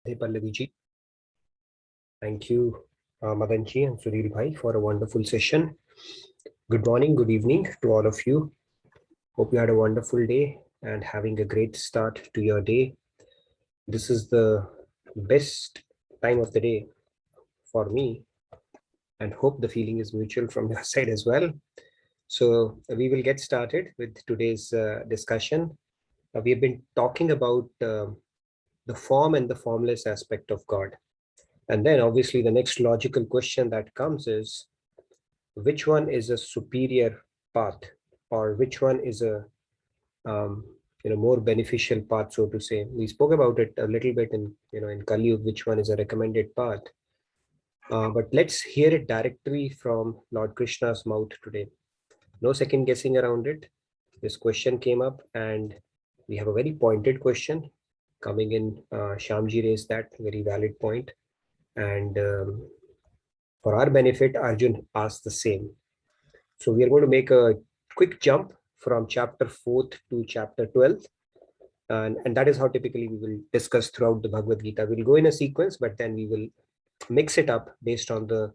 Pallavi. Thank you, Madanji and Sudhir Bhai, for a wonderful session. Good morning, good evening to all of you. Hope you had a wonderful day and having a great start to your day. This is the best time of the day for me, and hope the feeling is mutual from your side as well. So, we will get started with today's discussion. We have been talking about the form and the formless aspect of God. And then obviously the next logical question that comes is which one is a superior path, or which one is a um, more beneficial path, so to say. We spoke about it a little bit in Kali Yuga, which one is a recommended path. But let's hear it directly from Lord Krishna's mouth today. No second guessing around it. This question came up, and we have a very pointed question coming in. Shamji raised that very valid point, and for our benefit, Arjun asked the same. So we are going to make a quick jump from chapter 4th to chapter 12th. And that is how typically we will discuss throughout the Bhagavad Gita. We'll go in a sequence, but then we will mix it up based on the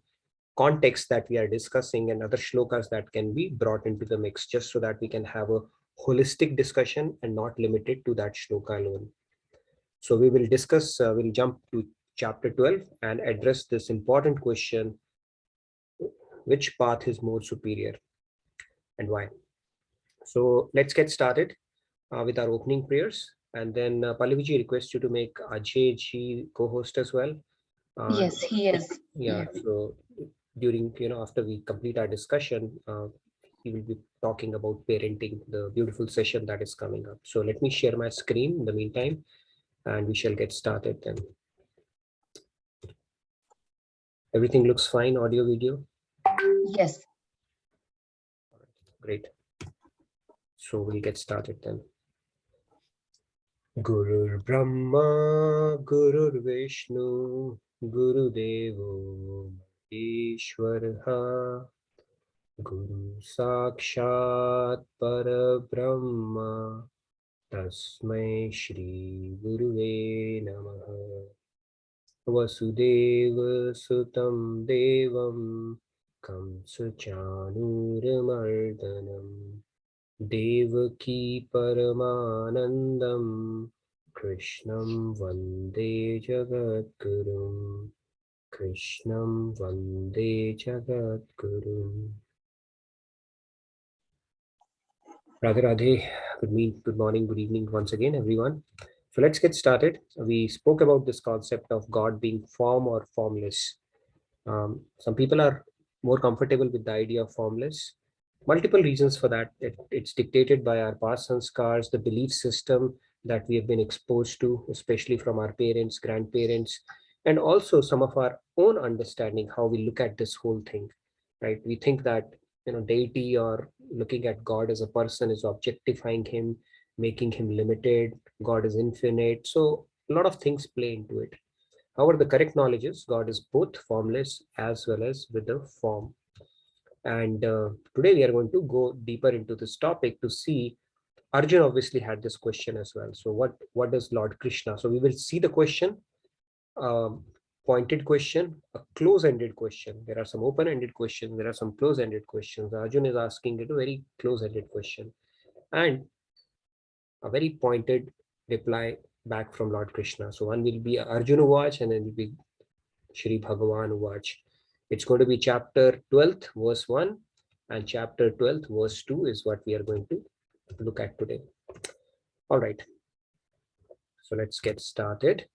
context that we are discussing and other shlokas that can be brought into the mix, just so that we can have a holistic discussion and not limited to that shloka alone. So we will discuss, we'll jump to chapter 12 and address this important question: which path is more superior and why? So let's get started with our opening prayers. And then Pallaviji requests you to make Ajay ji co-host as well. Uh, Yes, he is. yeah, Yeah. so during, after we complete our discussion, we will be talking about parenting, the beautiful session that is coming up. So let me share my screen in the meantime, and we shall get started then. Everything looks fine, audio, video. Yes. Great. So we'll get started then. Gurur Brahma, Gurur Vishnu, Guru Devo Ishwaraha, Guru Sakshat Parabrahma, Tasmai Shri Guruve Namaha. Vasudeva Sutam Devam, Kamsa Chanuramardanam, Devaki Paramanandam, Krishnam Vande Jagadgurum. Krishnam Vande Jagadgurum. Radhe Radhe. Good morning, good evening once again, everyone. So let's get started. We spoke about this concept of God being form or formless. Some people are more comfortable with the idea of formless. Multiple reasons for that. It's dictated by our past sanskars, the belief system that we have been exposed to, especially from our parents, grandparents, and also some of our own understanding, how we look at this whole thing, right? We think that, deity or looking at God as a person is objectifying him, making him limited. God is infinite. So a lot of things play into it. However, the correct knowledge is God is both formless as well as with a form. And today we are going to go deeper into this topic to see. Arjun obviously had this question as well. So what does Lord Krishna? So we will see the question, um, pointed question, a close-ended question. There are some open-ended questions. There are some close-ended questions. Arjun is asking it a very close-ended question, and a very pointed reply back from Lord Krishna. So one will be Arjuna watch, and then will be Shri Bhagavan watch. It's going to be chapter 12th, verse 1, and chapter 12th, verse 2 is what we are going to look at today. All right. So let's get started.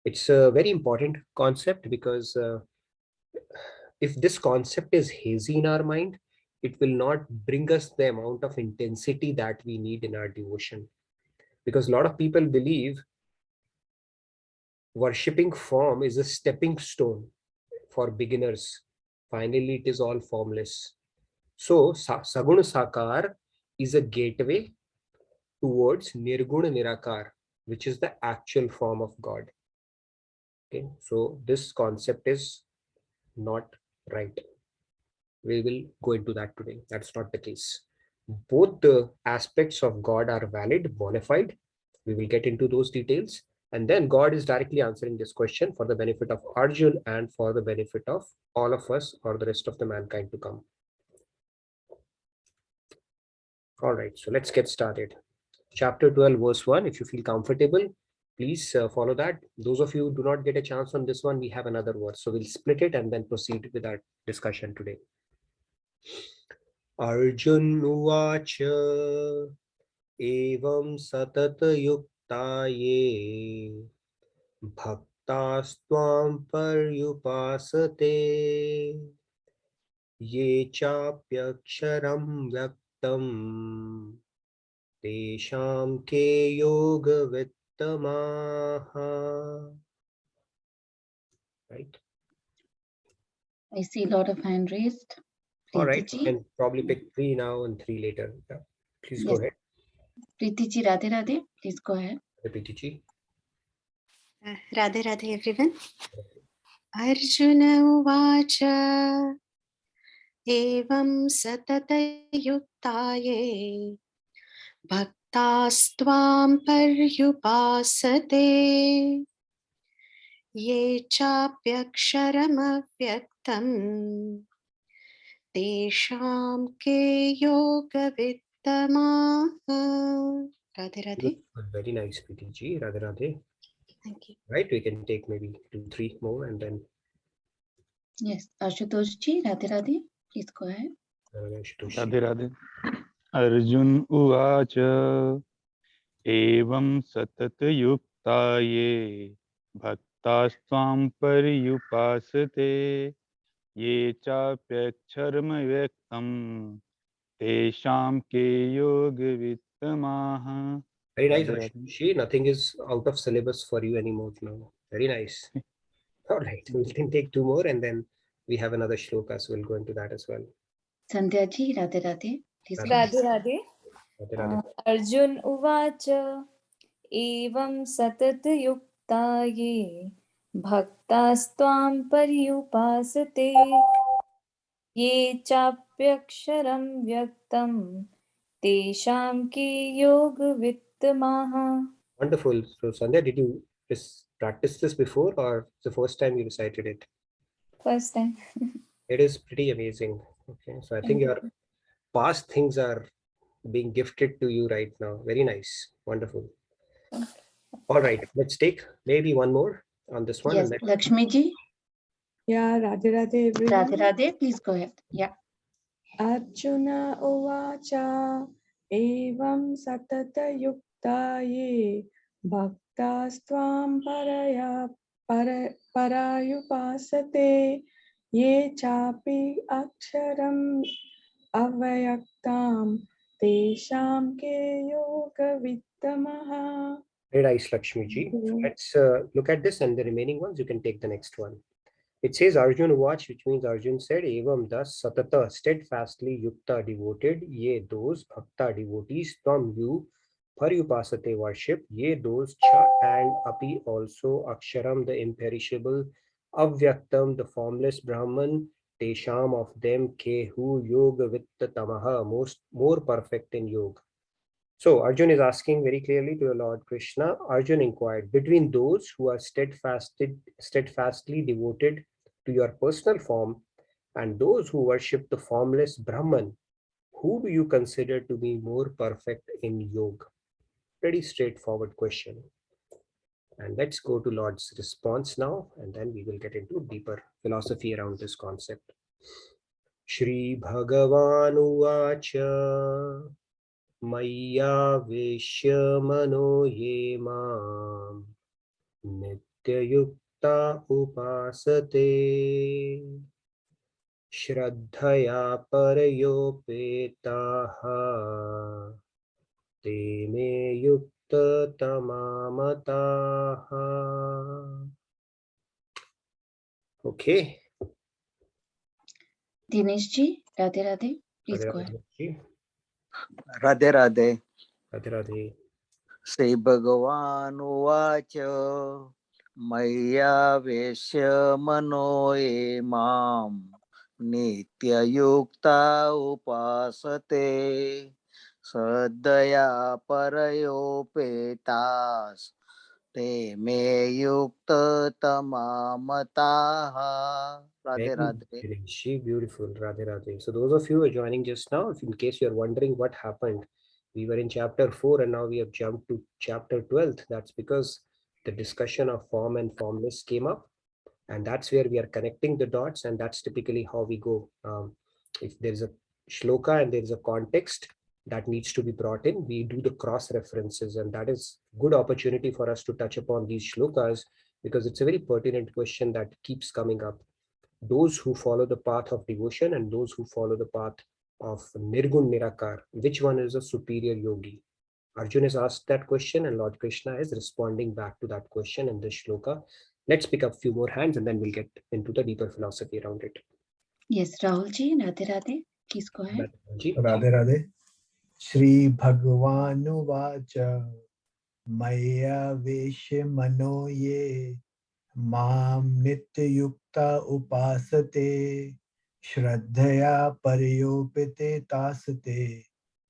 It's a very important concept because if this concept is hazy in our mind, it will not bring us the amount of intensity that we need in our devotion. Because a lot of people believe worshipping form is a stepping stone for beginners. Finally, it is all formless. So, Saguna Sakar is a gateway towards Nirguna Nirakar, which is the actual form of God. Okay, so this concept is not right. We will go into that today. That's not the case. Both the aspects of God are valid, bona fide. We will get into those details. And then God is directly answering this question for the benefit of Arjun and for the benefit of all of us or the rest of the mankind to come. All right, so let's get started. Chapter 12, verse 1. If you feel comfortable, please follow that. Those of you who do not get a chance on this one, we have another verse. So we'll split it and then proceed with our discussion today. Arjun Uvacha Evam Satatayukta Ye Bhaktastvam Paryupasate Ye Chapyaksharam Vyaktam Tesham Ke Yoga Vittamaha. Right. I see a lot of hand raised. All right, we Preeti can probably pick 3 now and 3 later. Yeah. Please go Yes. ahead. Preeti ji, Radhe Radhe. Please go ahead. Repeat. Radhe Radhe everyone. Arjuna uvacha evam satatayuktaye bhaktastvam paryupasate ye chapyaksharamavyaktam tesham ke yogavittamaha. Radhe Radhe. Very nice, Preeti. Radhe Radhe. Thank you. Right, we can take maybe 2, 3 more and then. Yes. Ashutosh ji, Radhe Radhe. Please go ahead. Radhe Radhe. Arjun Uvacha Evam Satatayuktaye Bhaktastvam Paryupasate Ye Chapyaksharma Vyaktam Tesham Ke Yoga Vittamaha. Very nice, Radhe Radhe. Ashutoshi. Nothing is out of syllabus for you anymore now. Very nice. All right, we can take 2 more and then we have another shloka, so we'll go into that as well. Sandhya ji, Radhe Radhe. Please go ahead. Radhe Radhe. Radhe Radhe. Arjun Uvacha Evam Satatayukta Ye Bhaktastvam Paryupasate Ye Chapyaksharam Vyaktam Tesham Ke Yoga Vittamaha. Wonderful. So, Sandhya, did you practice this before or the first time you recited it? First time. It is pretty amazing. Okay, so I think your past things are being gifted to you right now. Very nice. Wonderful. All right, let's take maybe one more on this one. Yes. And then Lakshmi ji, Yeah, Radhe Radhe everyone. Radhe Radhe. Please go ahead. Yeah. Arjuna Uvacha Evam Satatayuktaye Bhaktastvam Parayupasate Ye Chapi Aksharam Avayaktam Tesham Ke Yoga Vittamaha. very nice, Lakshmi ji. Let's look at this and the remaining ones. You can take the next one. It says Arjun watch, which means Arjun said, Evam thus satata, steadfastly yukta, devoted, ye those bhakta devotees, from you, paryupasate worship, ye those cha and api also, aksharam the imperishable, avyaktam the formless Brahman, tesham of them, ke who yoga vitta tamaha, more perfect in yoga. So Arjun is asking very clearly to the Lord Krishna. Arjun inquired, between those who are steadfastly devoted to your personal form and those who worship the formless Brahman, who do you consider to be more perfect in yoga? Pretty straightforward question. And let's go to Lord's response now, and then we will get into deeper philosophy around this concept. Shri Bhagavan Uvacha मय्यावेश्य मनो ये मां नित्ययुक्ता उपासते श्रद्धया परयोपेताः ते मे युक्ततमा मताः. Okay. Dinesh ji, Radhe Radhe. Please go ahead. Radhe Radhe. Radhe Radhe. Sri Bhagavan Uvacha Maya Vesya Mano Emam Nitya Yukta Upasate Sadhaya Parayopetas te me yukta tamamataha. Radhe Radhe. She beautiful. Radhe Radhe. So those of you who are joining just now, if in case you're wondering what happened, we were in chapter 4 and now we have jumped to chapter 12. That's because the discussion of form and formless came up, and that's where we are connecting the dots, and that's typically how we go. If there's a shloka and there's a context that needs to be brought in, we do the cross references, and that is good opportunity for us to touch upon these shlokas, because it's a very pertinent question that keeps coming up. Those who follow the path of devotion and those who follow the path of Nirgun Nirakar, which one is a superior yogi? Arjun has asked that question and Lord Krishna is responding back to that question in this shloka. Let's pick up a few more hands and then we'll get into the deeper philosophy around it. Yes, Rahul ji, Radhe Radhe. Please go ahead. Radhe Radhe. Shri Bhagavanu Vacha Maya Veshe Mano Ye Mam Nitya Yukta Upasate Shraddhaya Pariyopite Tasate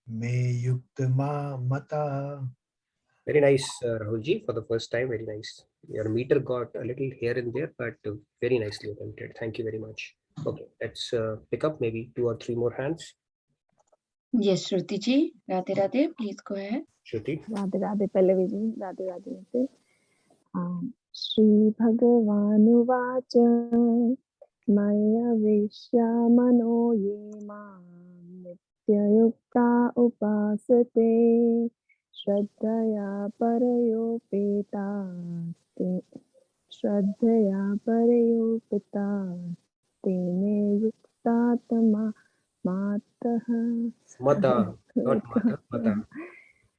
Me Yukta Ma Mata. Very nice, Rahulji, for the first time. Very nice. Your meter got a little here and there, but very nicely attempted. Thank you very much. Okay, let's pick up maybe 2 or 3 more hands. Yes, Shruti ji, Radhe Radhe. Please go ahead. Shruti. Radhe Radhe Pallavi ji, Radhe Radhe. Shri Bhagavanuvacha Maya Vishya Mano Ye Mam Nityayukta Upasate Shraddhaya Parayopita Tene Yuktatama Mataha. Mata, not Mata, Mata.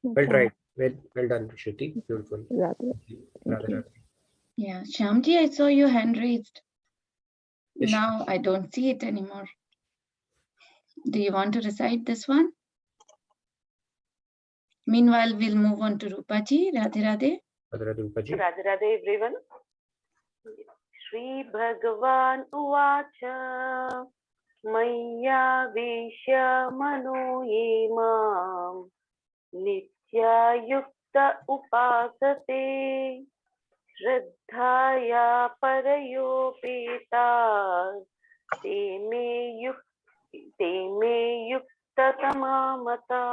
Well tried. Well done, Shruti. Beautiful. Radhe. Radhe Radhe. Yeah, Shyamji, I saw your hand raised. Yes. Now I don't see it anymore. Do you want to recite this one? Meanwhile, we'll move on to Rupaji. Radhe Radhe. Radhe Radhe, Rupaji. Radhe Radhe everyone. Shri Bhagavan Uvacha Maya Vishya Mano Ye Mam Nitya Yukta Upasate Shraddhaya Parayopita Te me Yukta Tamamata.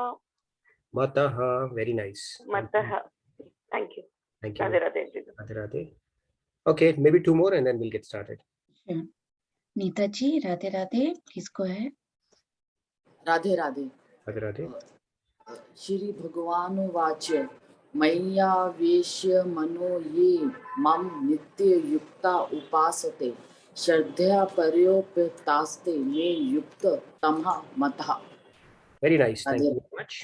Mataha, very nice. Mataha. Thank you. Thank you. Radhe Radhe everyone. Radhe Radhe. Okay, maybe 2 more and then we'll get started. Sure. Neeta ji, Radhe Radhe. Please go ahead. Radhe Radhe. Radhe Radhe. Shri Bhagavanu Vacha Maya Veshya Mano Ye Mam Nitya Yukta Upasate Shraddhaya Parayopitaste Me Yukta Tamha Mataha. Very nice. Thank Radhe. you very much.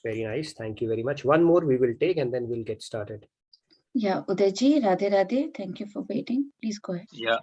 Very nice. Thank you very much. One more we will take and then we'll get started. Yeah, Uday ji, Radhe Radhe. Thank you for waiting. Please go ahead. Yeah,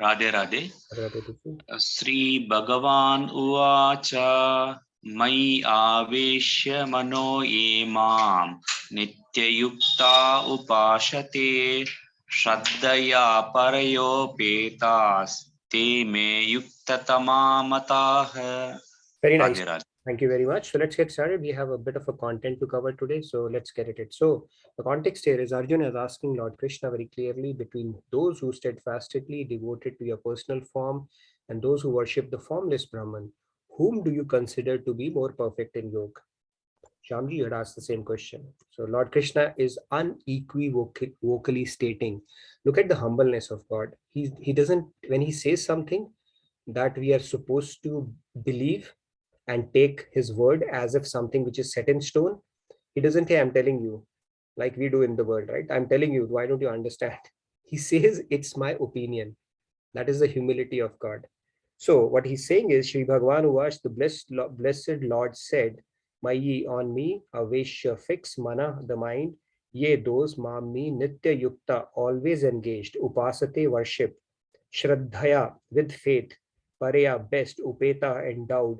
Radhe Radhe. Radhe Radhe. Sri Bhagavan Uvacha Mai Aveshya Mano Emam Nityayukta Upashate Shraddhaya Parayopetas Te Me Yuktatama Matah. Very nice. Radhe Radhe. Thank you very much. So let's get started. We have a bit of a content to cover today. So let's get at it. So the context here is Arjuna is asking Lord Krishna very clearly between those who steadfastly devoted to your personal form and those who worship the formless Brahman, whom do you consider to be more perfect in yoga? Shyamji, you had asked the same question. So Lord Krishna is unequivocally stating, look at the humbleness of God. He doesn't, when he says something that we are supposed to believe and take his word as if something which is set in stone, he doesn't say, I'm telling you, like we do in the world, right? I'm telling you, why don't you understand? He says, it's my opinion. That is the humility of God. So what he's saying is, Sri Bhagavan Uvash, the blessed Lord said, my ye on me, aveshya fix, mana, the mind, ye those, mami, nitya yukta, always engaged, upasate, worship, shraddhaya, with faith, pareya, best, upeta, endowed,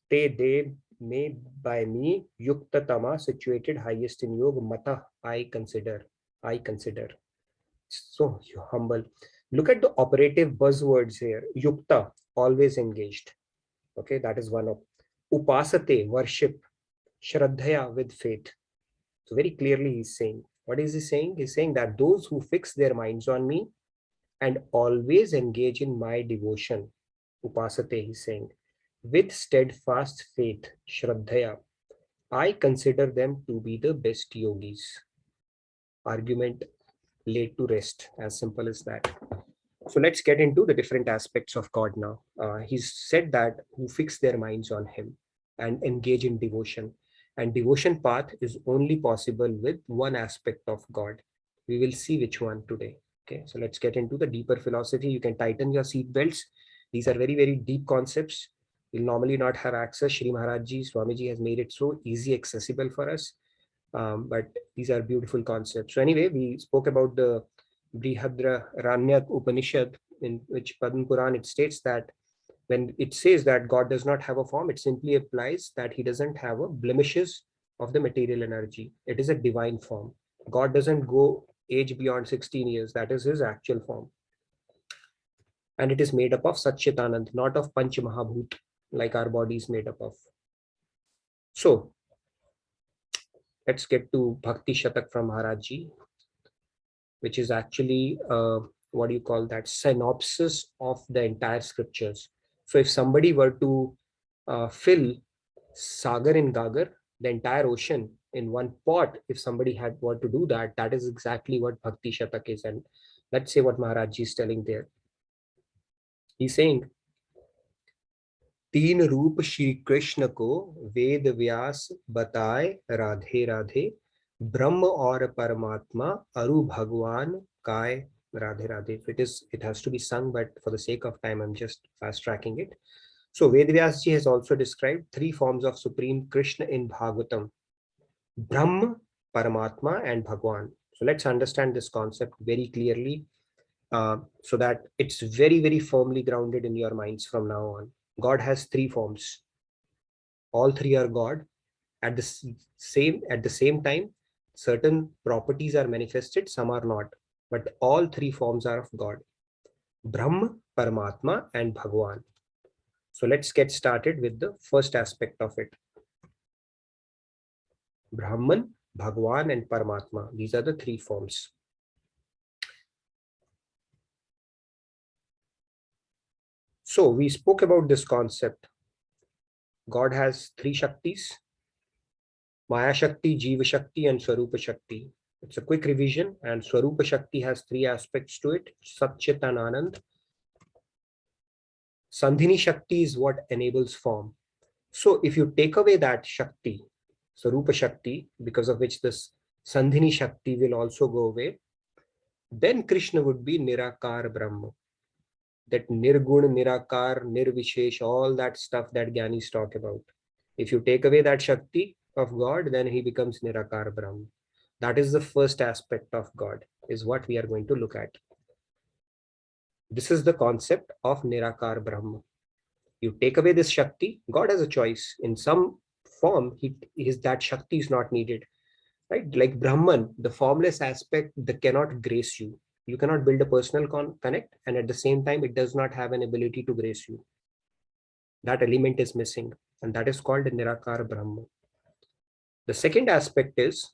te they made by me, yukta tama, situated highest in yoga, mata, I consider. So humble. Look at the operative buzzwords here. Yukta, always engaged. Okay, that is one of. Upasate, worship. Shraddhaya, with faith. So very clearly he's saying, what is he saying? He's saying that those who fix their minds on me and always engage in my devotion, upasate, he's saying, with steadfast faith, shraddhaya, I consider them to be the best yogis. Argument laid to rest, as simple as that. So let's get into the different aspects of God now. He's said that who fix their minds on him and engage in devotion. And devotion path is only possible with one aspect of God. We will see which one today. Okay, so let's get into the deeper philosophy. You can tighten your seat belts. These are very, very deep concepts. We'll normally not have access. Shri Maharaj Ji, Swamiji has made it so easy accessible for us. But these are beautiful concepts. So anyway, we spoke about the Brihadraranya Upanishad, in which Padma Puran, it states that when it says that God does not have a form, it simply implies that he doesn't have a blemishes of the material energy. It is a divine form. God doesn't go age beyond 16 years. That is his actual form. And it is made up of Satchitanand, not of Panch Mahabhut, like our body is made up of. So let's get to Bhakti Shatak from Maharajji, which is actually what do you call that, synopsis of the entire scriptures. So if somebody were to fill Sagar and Gagar, the entire ocean, in one pot, if somebody had were to do that, that is exactly what Bhakti Shatak is. And let's say what Maharaj Ji is telling there. He's saying, तीन रूप श्री कृष्ण को वेद व्यास बताए राधे राधे, ब्रह्म और परमात्मा अरु भगवान काय Radhe Radhe. It has to be sung, but for the sake of time I'm just fast tracking it. So Vedvyas ji has also described three forms of Supreme Krishna in Bhagavatam: Brahma, Paramatma and Bhagavan. So let's understand this concept very clearly, so that it's very, very firmly grounded in your minds from now on. God has three forms. All three are God. At the same time, certain properties are manifested, some are not. But all three forms are of God: Brahma, Paramatma, and Bhagavan. So let's get started with the first aspect of it. Brahman, Bhagavan, and Paramatma. These are the three forms. So we spoke about this concept. God has three Shaktis: Maya Shakti, Jiva Shakti, and Swarupa Shakti. It's a quick revision, and Swarupa Shakti has three aspects to it: Sat, Chit, and Anand. Sandhini Shakti is what enables form. So if you take away that Shakti, Swarupa Shakti, because of which this Sandhini Shakti will also go away, then Krishna would be Nirakar Brahma. That Nirgun, Nirakar, Nirvishesh, all that stuff that Gyanis talk about. If you take away that Shakti of God, then he becomes Nirakar Brahma. That is the first aspect of God, is what we are going to look at. This is the concept of Nirakar Brahma. You take away this Shakti, God has a choice. In some form, that Shakti is not needed. Right? Like Brahman, the formless aspect that cannot grace you. You cannot build a personal connect, and at the same time, it does not have an ability to grace you. That element is missing, and that is called Nirakar Brahma. The second aspect is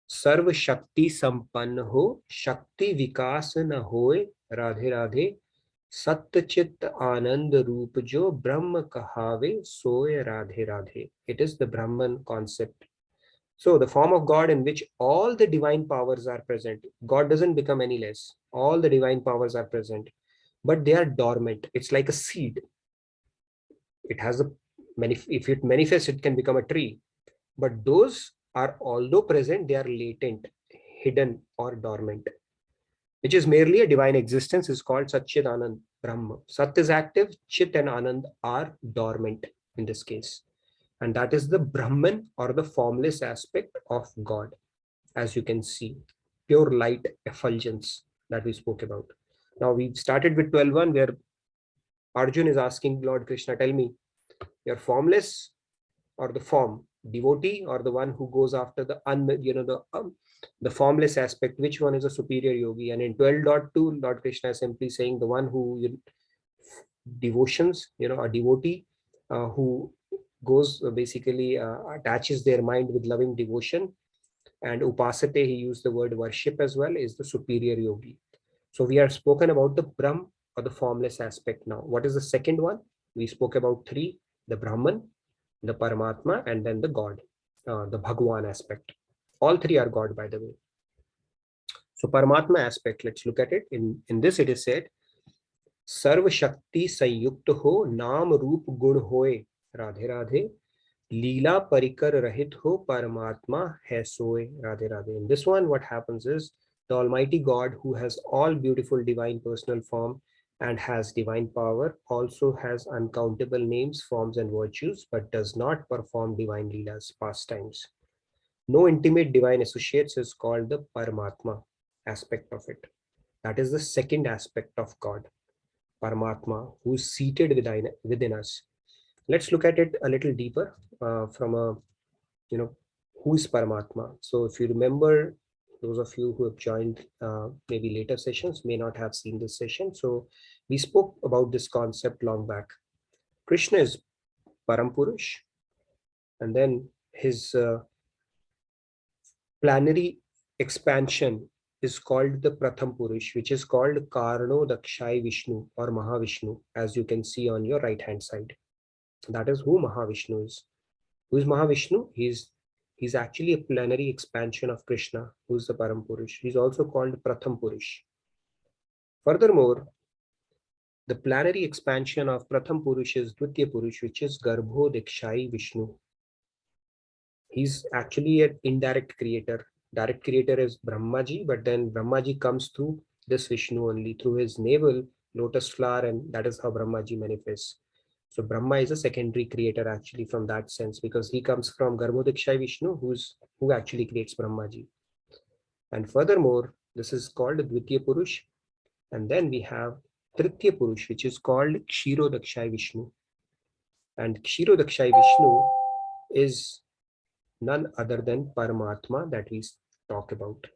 सर्व शक्ति संपन्न हो, शक्ति विकास न होए, राधे राधे, सत्य चित्त आनंद रूप जो ब्रह्म कहावे, सोए Radhe Radhe. It is the Brahman concept. So the form of God in which all the divine powers are present. God doesn't become any less. All the divine powers are present, but they are dormant. It's like a seed. It has if it manifests, it can become a tree. But those are, although present, they are latent, hidden, or dormant, which is merely a divine existence, is called Satchit Anand Brahma. Sat is active, Chit and Anand are dormant in this case. And that is the Brahman, or the formless aspect of God, as you can see. Pure light effulgence that we spoke about. Now we've started with 12.1, where Arjun is asking Lord Krishna, tell me, you're formless or the form, devotee or the one who goes after the formless aspect, which one is a superior yogi? And in 12.2, Lord Krishna is simply saying the one who devotions, a devotee who goes basically attaches their mind with loving devotion. And upasate, he used the word worship as well, is the superior yogi. So we have spoken about the Brahm, or the formless aspect. Now what is the second one? We spoke about three: the Brahman, the Paramatma, and then the God, the Bhagavan aspect. All three are God, by the way. So Paramatma aspect, let's look at it. In this it is said, सर्व शक्ति संयुक्त हो, नाम रूप गुण होए, राधे राधे, लीला परिकर रहित हो, परमात्मा है सोए, Radhe Radhe. In this one, what happens is, the Almighty God, who has all beautiful divine personal form and has divine power, also has uncountable names, forms, and virtues, but does not perform divine leelas, pastimes. No intimate divine associates is called the Paramatma aspect of it. That is the second aspect of God, Paramatma, who is seated within us. Let's look at it a little deeper from a, who is Paramatma. So if you remember, those of you who have joined maybe later sessions may not have seen this session. So we spoke about this concept long back. Krishna is Parampurush, and then his planary expansion is called the Pratham Purush, which is called Karno Dakshai Vishnu or Mahavishnu, as you can see on your right hand side. That is who Mahavishnu is. Who is Mahavishnu? He's actually a plenary expansion of Krishna, who is the Param Purush. He's also called Pratham Purush. Furthermore, the plenary expansion of Pratham Purush is Dvitiya Purush, which is Garbho Dakshai Vishnu. He's actually an indirect creator. Direct creator is Brahmaji, but then Brahmaji comes through this Vishnu only, through his navel, lotus flower, and that is how Brahmaji manifests. So Brahma is a secondary creator actually from that sense, because he comes from Garbhodakshai Vishnu, who actually creates Brahmaji. And furthermore, this is called Dvitiya Purush. And then we have Tritiya Purush, which is called Kshirodakshai Vishnu. And Kshirodakshai Vishnu is none other than Paramatma that we talk about.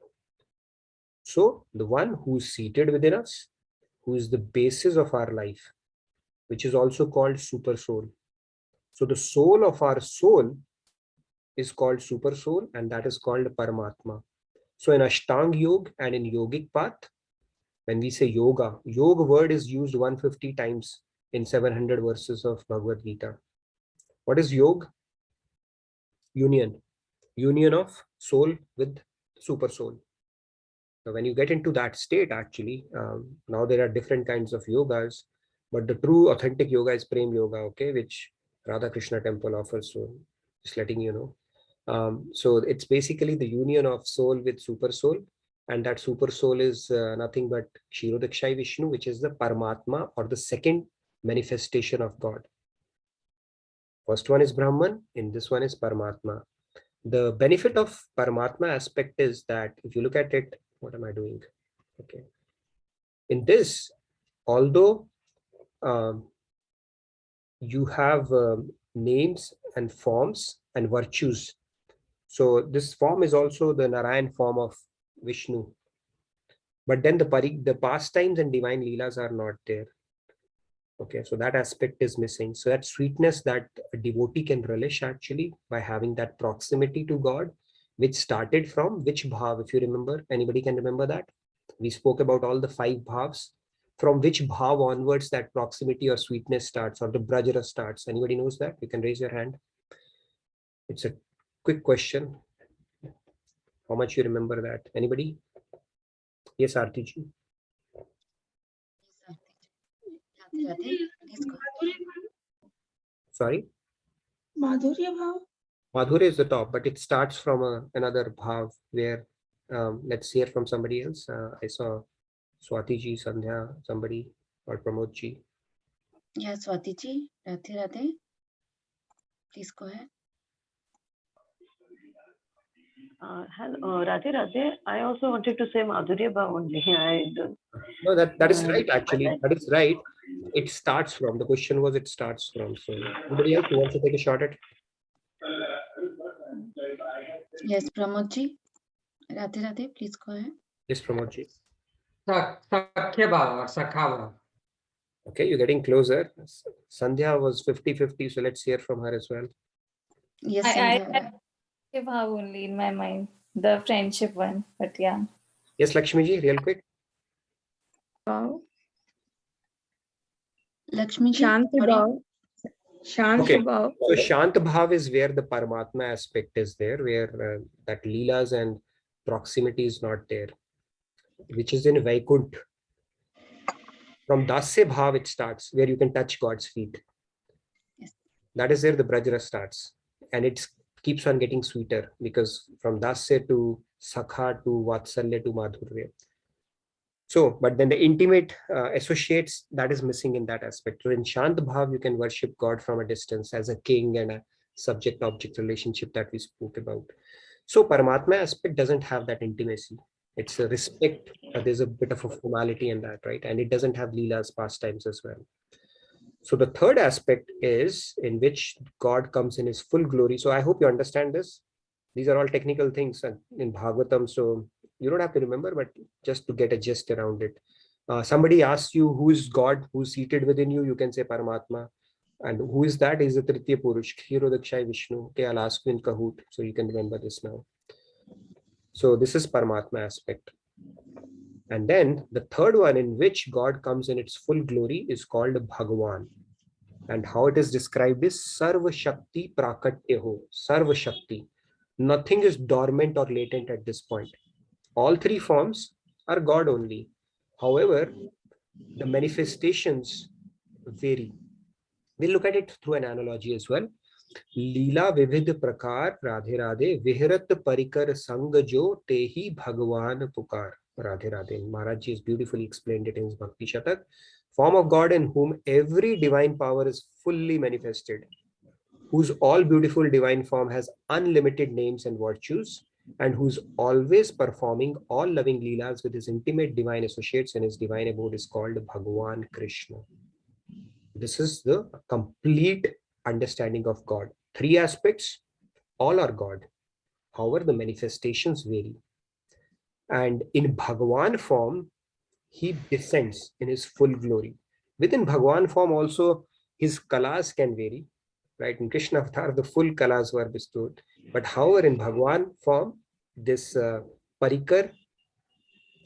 So the one who is seated within us, who is the basis of our life, which is also called super soul. So the soul of our soul is called super soul, and that is called Paramatma. So in Ashtang Yoga and in yogic path, when we say yoga word is used 150 times in 700 verses of Bhagavad Gita. What is yoga? Union of soul with super soul. So when you get into that state, actually, now there are different kinds of yogas, but the true authentic yoga is Prem Yoga, okay, which Radha Krishna temple offers. So just letting you know. So it's basically the union of soul with super soul, and that super soul is nothing but Kshirodakshai Vishnu, which is the Paramatma, or the second manifestation of God. First one is Brahman, and this one is Paramatma. The benefit of Paramatma aspect is that if you look at it, what am I doing? Okay. In this, although you have names and forms and virtues, so this form is also the Narayan form of Vishnu, but then the pastimes and divine leelas are not there. Okay, so that aspect is missing. So that sweetness that a devotee can relish actually by having that proximity to God, which started from which bhav, if you remember, anybody can remember that? We spoke about all the 5 bhavs. From which bhav onwards that proximity or sweetness starts, or the brajara starts? Anybody knows that? You can raise your hand. It's a quick question. How much you remember that? Anybody? Yes, Arti ji. Sorry? Madhurya Bhav. Madhurya is the top, but it starts from another bhav where, let's hear from somebody else. I saw Swati ji, Sandhya, somebody, or Pramod ji. Yeah, Swati ji, Radhe Radhe. Please go ahead. Hello, Radhe Radhe. I also wanted to say Madhurya Bhav only. I don't. No, that is right actually. That is right. It starts from. The question was it starts from. So anybody else who wants to take a shot at? Yes, Pramod ji. Radhe Radhe, please go ahead. Yes, Pramod ji. Sakhya Bhava or Sakha Bhava. Okay, you're getting closer. Sandhya was 50-50, so let's hear from her as well. Yes, I Sandhya. have how only in my mind, the friendship one, but yeah. Yes, Lakshmiji, real quick. Bhav. Lakshmi ji, Shant sorry. Bhav. Shant Okay. Bhav. So Shant Bhav is where the Paramatma aspect is there, where that Leelas and proximity is not there, which is in Vaikunt. From Dasya Bhav it starts, where you can touch God's feet. Yes. That is where the Brajra starts. And it keeps on getting sweeter, because from Dasya to Sakha to Vatsalya to Madhurya. So, but then the intimate associates, that is missing in that aspect. So in Shant Bhav, you can worship God from a distance as a king and a subject-object relationship that we spoke about. So Paramatma aspect doesn't have that intimacy. It's a respect. There's a bit of a formality in that, right? And it doesn't have Leela's pastimes as well. So the third aspect is in which God comes in his full glory. So I hope you understand this. These are all technical things in Bhagavatam. So you don't have to remember, but just to get a gist around it. Somebody asks you who is God, who's seated within you, you can say Paramatma. And who is that? Is the Tritiya Purush, Kshirodakshai Vishnu. Okay, I'll ask you in Kahoot, so you can remember this now. So this is Paramatma aspect. And then the third one in which God comes in its full glory is called Bhagavan. And how it is described is Sarva Shakti Prakatyaho, Sarva Shakti. Nothing is dormant or latent at this point. All three forms are God only. However, the manifestations vary. We'll look at it through an analogy as well. Leela Vividh Prakar Radhe Radhe Viharat Parikar Sangajo Tehi Bhagavan Pukar. Radhe Radhe. Maharaj Ji has beautifully explained it in his Bhakti Shatak. Form of God in whom every divine power is fully manifested, whose all beautiful divine form has unlimited names and virtues, and who's always performing all loving leelas with his intimate divine associates in his divine abode is called Bhagavan Krishna. This is the complete understanding of God. Three aspects, all are God. However, the manifestations vary. And in Bhagavan form, he descends in his full glory. Within Bhagavan form also, his kalas can vary. Right, in Krishna avatar, the full kalas were bestowed. But however, in Bhagavan form, this parikar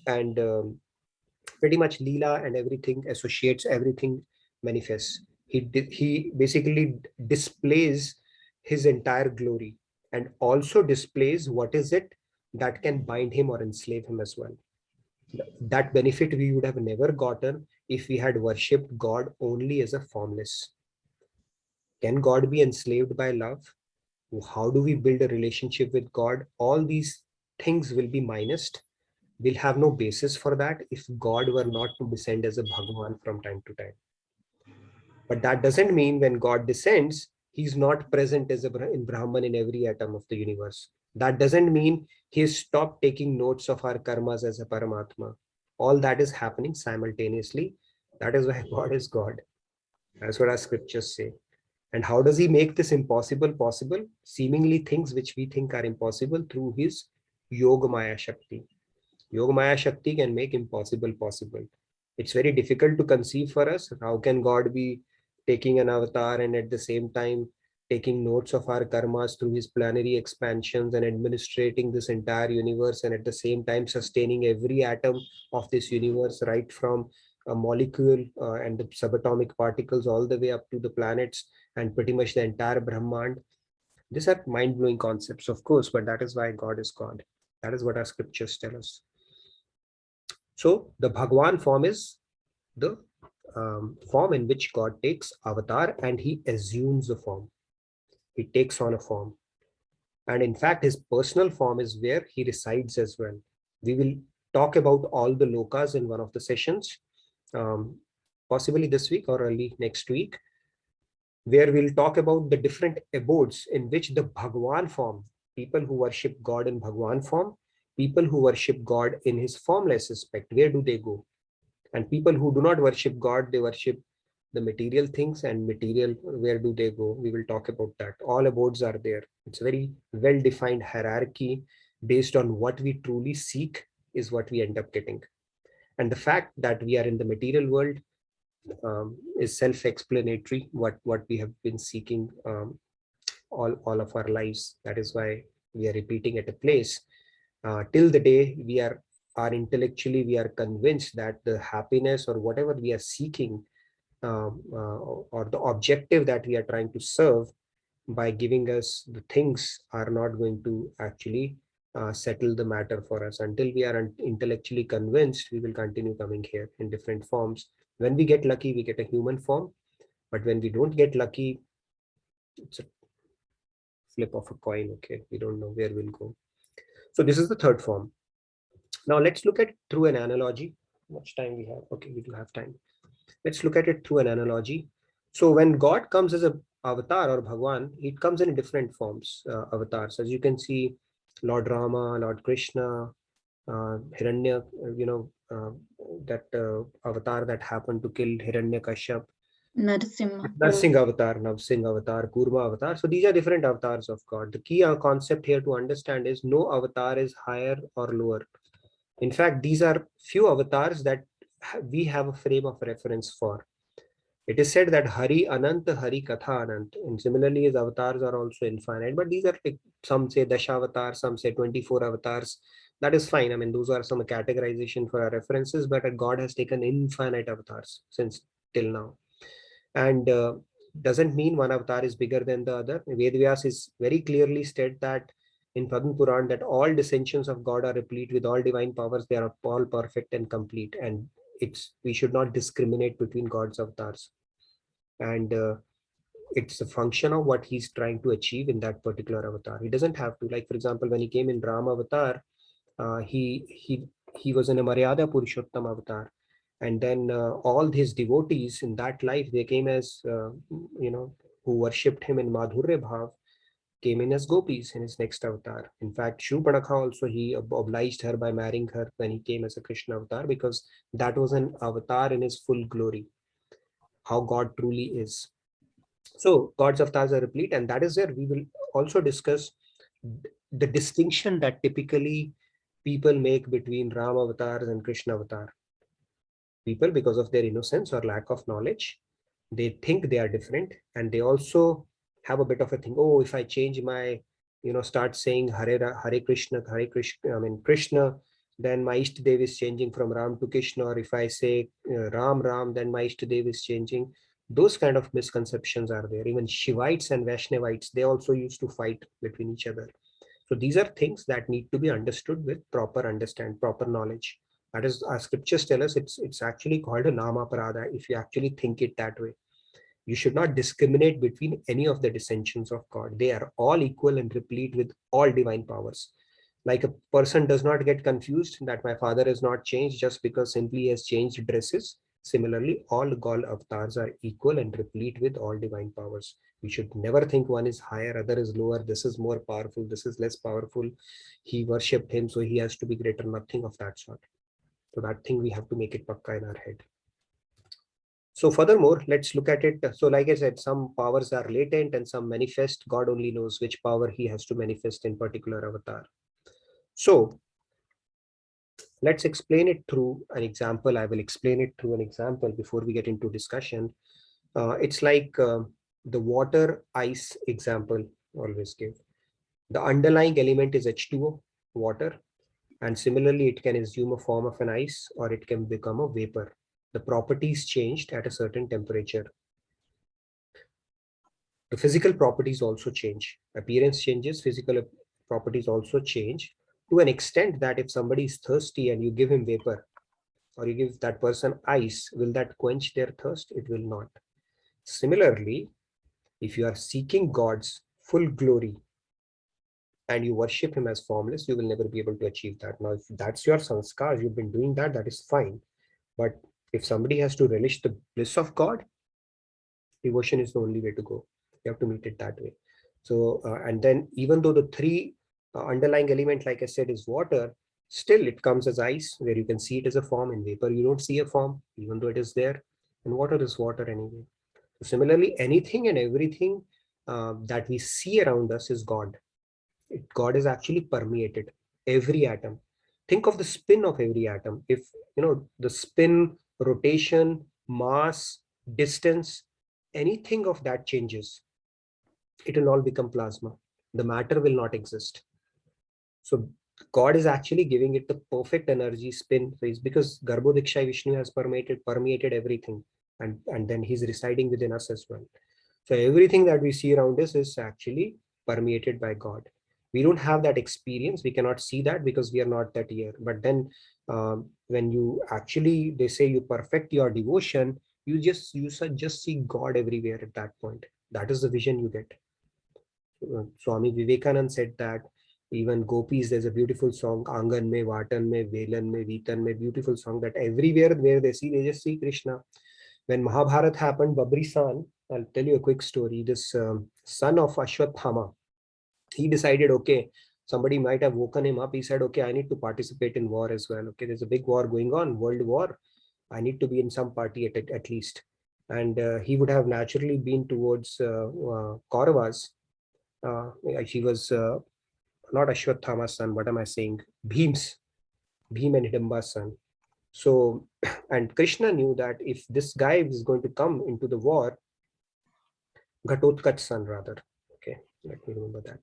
and pretty much Leela and everything associates, everything manifests. He basically displays his entire glory and also displays what is it that can bind him or enslave him as well. That benefit we would have never gotten if we had worshipped God only as a formless. Can God be enslaved by love? How do we build a relationship with God? All these things will be minused. We'll have no basis for that if God were not to descend as a Bhagavan from time to time. But that doesn't mean when God descends, he's not present as in Brahman in every atom of the universe. That doesn't mean he has stopped taking notes of our karmas as a Paramatma. All that is happening simultaneously. That is why God is God. That's what our scriptures say. And how does he make this impossible possible? Seemingly things which we think are impossible through his Yoga Maya Shakti. Yoga Maya Shakti can make impossible possible. It's very difficult to conceive for us. How can God be taking an avatar and at the same time taking notes of our karmas through his planetary expansions and administrating this entire universe, and at the same time sustaining every atom of this universe, right from a molecule and the subatomic particles all the way up to the planets and pretty much the entire Brahmand. These are mind-blowing concepts, of course, but that is why God is God. That is what our scriptures tell us. So the Bhagavan form is the form in which God takes avatar and he assumes a form. He takes on a form. And in fact, his personal form is where he resides as well. We will talk about all the lokas in one of the sessions, possibly this week or early next week, where we'll talk about the different abodes in which the Bhagavan form, people who worship God in Bhagavan form, people who worship God in his formless aspect, where do they go? And people who do not worship God, they worship the material things, and material, where do they go? We will talk about that. All abodes are there. It's a very well-defined hierarchy based on what we truly seek is what we end up getting. And the fact that we are in the material world is self-explanatory, what we have been seeking all of our lives. That is why we are repeating at a place till the day we are intellectually we are convinced that the happiness or whatever we are seeking, or the objective that we are trying to serve by giving us the things, are not going to actually settle the matter for us. Until we are intellectually convinced, we will continue coming here in different forms. When we get lucky, we get a human form, but when we don't get lucky, it's a flip of a coin. Okay, we don't know where we'll go. So this is the third form. Now let's look at through an analogy. How much time we have? Okay, we do have time. Let's look at it through an analogy. So when God comes as a avatar or Bhagwan, it comes in different forms, avatars. As you can see, Lord Rama, Lord Krishna, Hiranya, that avatar that happened to kill Hiranyakashyap, Narasimha. Narsingh avatar, Kurma avatar. So these are different avatars of God. The key concept here to understand is no avatar is higher or lower. In fact, these are few avatars that we have a frame of reference for. It is said that Hari Anant, Hari Katha Anant, and similarly his avatars are also infinite. But these are, some say Dashavatars, some say 24 avatars. That is fine. I mean, those are some categorization for our references, but God has taken infinite avatars since till now. And doesn't mean one avatar is bigger than the other. Vedvyas is very clearly stated that in Padma Puran that all dissensions of God are replete with all divine powers. They are all perfect and complete, and we should not discriminate between God's avatars. And it's a function of what he's trying to achieve in that particular avatar. He doesn't have to, like for example, when he came in Ram avatar, he was in a Maryada Purushottam avatar, and then all his devotees in that life, they came as who worshipped him in Madhurya Bhav, came in as gopis in his next avatar. In fact, Shurpanakha also, he obliged her by marrying her when he came as a Krishna avatar, because that was an avatar in his full glory, how God truly is. So God's avatars are replete, and that is where we will also discuss the distinction that typically people make between Ram avatars and Krishna avatar. People, because of their innocence or lack of knowledge, they think they are different, and they also have a bit of a thing, oh, if I change my, start saying Hare Krishna, Krishna, then my Ishtadev is changing from Ram to Krishna, or if I say Ram, then my Ishtadev is changing. Those kind of misconceptions are there. Even Shivites and Vaishnavites, they also used to fight between each other. So these are things that need to be understood with proper knowledge. That is, our scriptures tell us it's actually called a nama parada if you actually think it that way. You should not discriminate between any of the dissensions of God. They are all equal and replete with all divine powers. Like a person does not get confused that my father is not changed just because simply he has changed dresses. Similarly, all God avatars are equal and replete with all divine powers. We should never think one is higher, other is lower, this is more powerful, this is less powerful. He worshipped him, so he has to be greater. Nothing of that sort. So that thing we have to make it pakka in our head. So furthermore, let's look at it. So like I said, some powers are latent and some manifest. God only knows which power he has to manifest in particular avatar. So let's explain it through an example. I will explain it through an example before we get into discussion. It's like the water ice example always give. The underlying element is H2O, water. And similarly, it can assume a form of an ice or it can become a vapor. The properties changed at a certain temperature. The physical properties also change. Appearance changes, physical properties also change to an extent that if somebody is thirsty and you give him vapor or you give that person ice, will that quench their thirst? It will not. Similarly, if you are seeking God's full glory and you worship him as formless, you will never be able to achieve that. Now, if that's your sanskar, you've been doing that, that is fine. But if somebody has to relish the bliss of God, devotion is the only way to go. You have to meet it that way. So, and then even though the three underlying element, like I said, is water, still it comes as ice, where you can see it as a form. In vapor, you don't see a form, even though it is there. And water is water anyway. So similarly, anything and everything that we see around us is God. God is actually permeated every atom. Think of the spin of every atom. If the spin, rotation, mass, distance, anything of that changes, it will all become plasma. The matter will not exist. So God is actually giving it the perfect energy spin phase, because Garbhodikshai Vishnu has permeated everything, and then he's residing within us as well. So everything that we see around us is actually permeated by God. We don't have that experience. We cannot see that because we are not that here. But then when you actually, they say you perfect your devotion, you just see God everywhere at that point. That is the vision you get. Swami Vivekanand said that even gopis, there's a beautiful song, Angan mein, Vatan mein, Velan mein, Vitan mein, beautiful song, that everywhere where they see, they just see Krishna. When Mahabharat happened, Babri San, I'll tell you a quick story. This son of Ashwathama, he decided, okay, somebody might have woken him up. He said, okay, I need to participate in war as well. Okay, there's a big war going on, world war. I need to be in some party at least. And he would have naturally been towards Kauravas. He was not Ashwathama's son. What am I saying? Bhim and Hidamba's son. So, and Krishna knew that if this guy is going to come into the war, Ghatotkach's son rather, okay, let me remember that,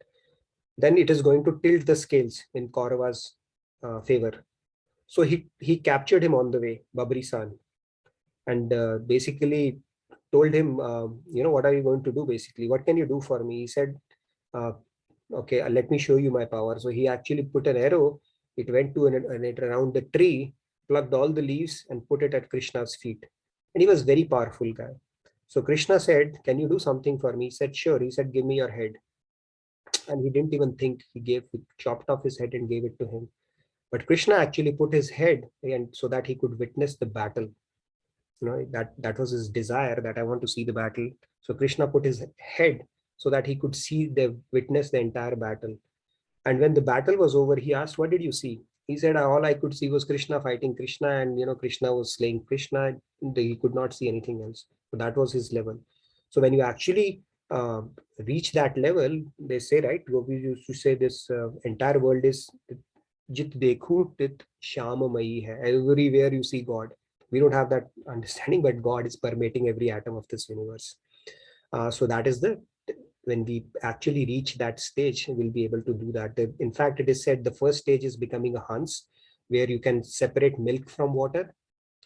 then it is going to tilt the scales in Kaurava's favor. So he captured him on the way, Babri San, and basically told him, what are you going to do basically? What can you do for me? He said, uh, okay, let me show you my power. So he actually put an arrow. It went to it around the tree, plucked all the leaves and put it at Krishna's feet. And he was very powerful guy. So Krishna said, can you do something for me? He said, sure. He said, give me your head. And he didn't even think. He chopped off his head and gave it to him. But Krishna actually put his head, and so that he could witness the battle. That was his desire, that I want to see the battle. So Krishna put his head so that he could witness the entire battle. And when the battle was over, he asked, what did you see? He said, all I could see was Krishna fighting Krishna, and Krishna was slaying Krishna. He could not see anything else. So that was his level. So when you actually reach that level, they say, right, Gopi used to say, this entire world is jit dekhu tit shamamayi hai. Everywhere you see God. We don't have that understanding, but God is permeating every atom of this universe. So that is when we actually reach that stage, we'll be able to do that. In fact, it is said the first stage is becoming a Hans, where you can separate milk from water.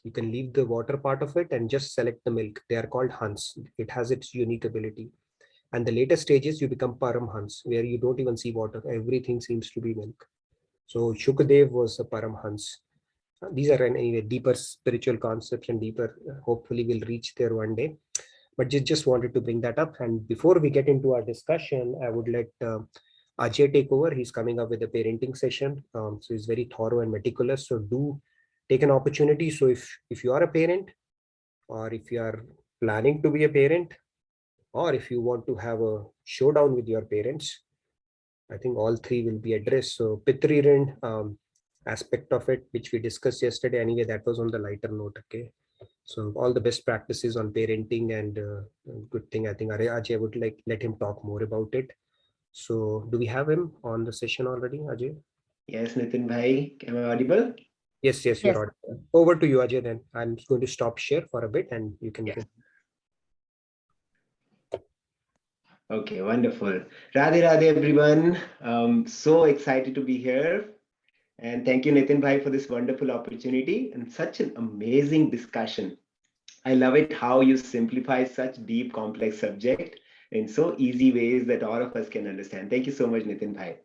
You can leave the water part of it and just select the milk. They are called Hans. It has its unique ability. And the later stages, you become Param Hans, where you don't even see water. Everything seems to be milk. So Shukadev was a Param Hans. These are anyway deeper spiritual concepts, and deeper, hopefully we'll reach there one day. But just wanted to bring that up. And before we get into our discussion, I would let Ajay take over. He's coming up with a parenting session. So he's very thorough and meticulous. So do take an opportunity. So if you are a parent, or if you are planning to be a parent, or if you want to have a showdown with your parents, I think all three will be addressed. So Pitriran aspect of it, which we discussed yesterday, anyway, that was on the lighter note. Okay. So all the best practices on parenting, and good thing. I think Ajay would let him talk more about it. So do we have him on the session already, Ajay? Yes, Nitin bhai, am I audible? Yes, you're Yes. audible. Over to you, Ajay. Then I'm going to stop share for a bit, and you can go. Okay, wonderful. Radhe Radhe, everyone. So excited to be here. And thank you, Nitin bhai, for this wonderful opportunity and such an amazing discussion. I love it how you simplify such deep, complex subject in so easy ways that all of us can understand. Thank you so much, Nitin bhai.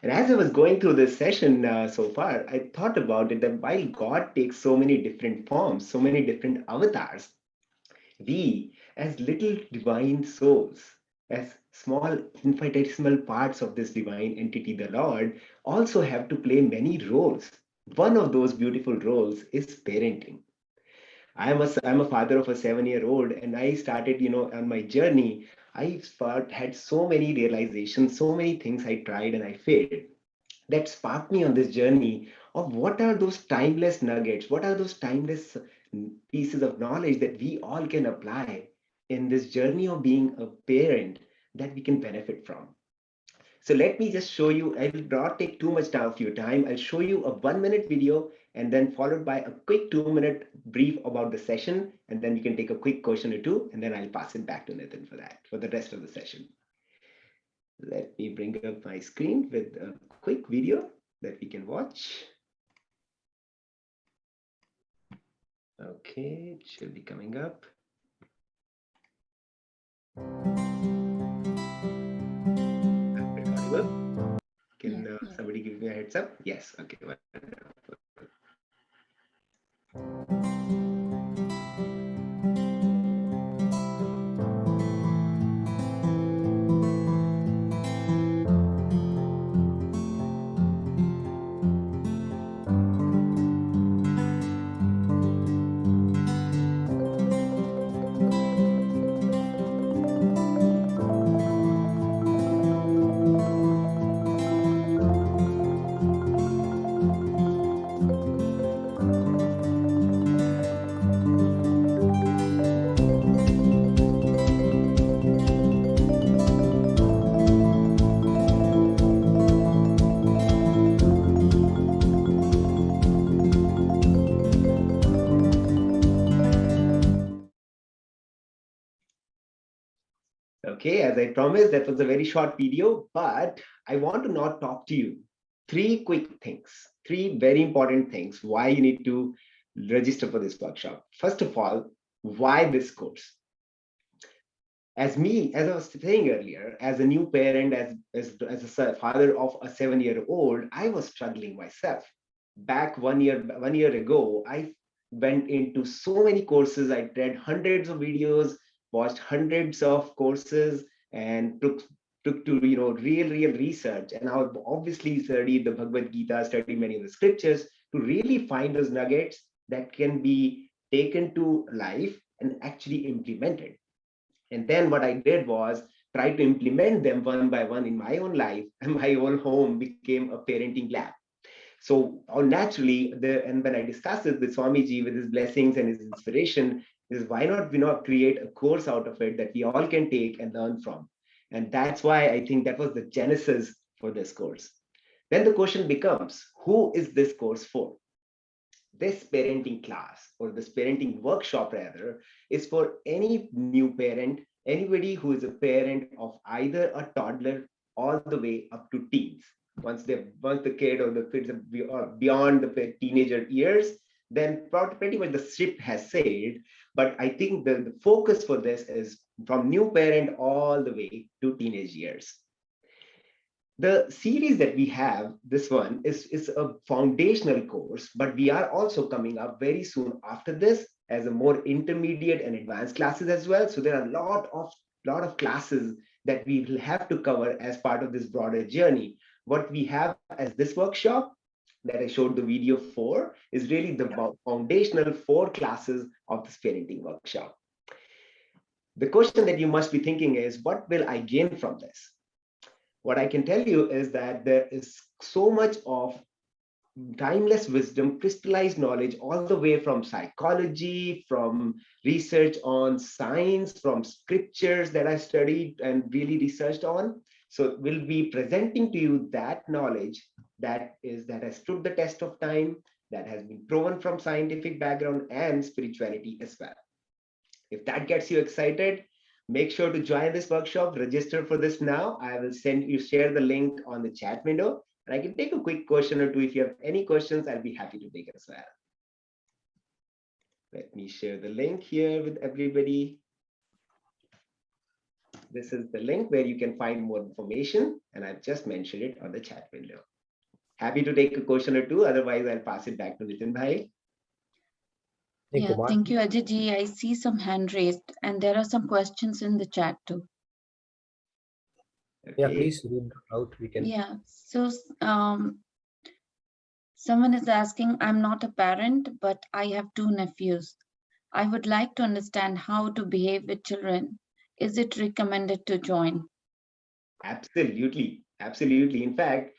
And as I was going through this session so far, I thought about it that while God takes so many different forms, so many different avatars, we, as little divine souls, as small infinitesimal parts of this divine entity, the Lord, also have to play many roles. One of those beautiful roles is parenting. I'm a father of a 7-year-old, and I started, on my journey. Had so many realizations, so many things I tried and I failed, that sparked me on this journey of what are those timeless nuggets, what are those timeless pieces of knowledge that we all can apply in this journey of being a parent that we can benefit from. So let me just show you. I will not take too much of your time. I'll show you a 1-minute video, and then followed by a quick 2-minute brief about the session, and then we can take a quick question or two, and then I'll pass it back to Nitin for that, for the rest of the session. Let me bring up my screen with a quick video that we can watch. Okay, it should be coming up. Can somebody give me a heads up? Yes, okay. Okay, as I promised, that was a very short video, but I want to now talk to you. 3 quick things, 3 very important things, why you need to register for this workshop. First of all, why this course? As I was saying earlier, as a new parent, as a father of a 7-year-old, I was struggling myself. Back one year ago, I went into so many courses. I read hundreds of videos, watched hundreds of courses, and took to real research. And I obviously studied the Bhagavad Gita, studied many of the scriptures to really find those nuggets that can be taken to life and actually implemented. And then what I did was try to implement them one by one in my own life, and my own home became a parenting lab. So naturally, and when I discussed it with Swamiji, with his blessings and his inspiration, is why not we not create a course out of it that we all can take and learn from. And that's why I think that was the genesis for this course. Then the question becomes, who is this course for? This parenting class, or this parenting workshop rather, is for any new parent, anybody who is a parent of either a toddler all the way up to teens. Once the kid or the kids are beyond the teenager years, then pretty much the ship has sailed. But I think the focus for this is from new parent all the way to teenage years. The series that we have, this one is a foundational course, but we are also coming up very soon after this as a more intermediate and advanced classes as well. So there are a lot of classes that we will have to cover as part of this broader journey. What we have as this workshop that I showed the video for is really the foundational 4 classes of this parenting workshop. The question that you must be thinking is, what will I gain from this? What I can tell you is that there is so much of timeless wisdom, crystallized knowledge, all the way from psychology, from research on science, from scriptures that I studied and really researched on. So we'll be presenting to you that knowledge that has stood the test of time, that has been proven from scientific background and spirituality as well. If that gets you excited, make sure to join this workshop, register for this now. I will share the link on the chat window, and I can take a quick question or two. If you have any questions, I'll be happy to take as well. Let me share the link here with everybody. This is the link where you can find more information, and I've just mentioned it on the chat window. Happy to take a question or two. Otherwise, I'll pass it back to Nitin Bhai. Yeah, thank you, Ajay ji. I see some hand raised, and there are some questions in the chat too. Okay. Yeah, please read out. We can. Yeah, so someone is asking, I'm not a parent, but I have 2 nephews. I would like to understand how to behave with children. Is it recommended to join? Absolutely. Absolutely. In fact,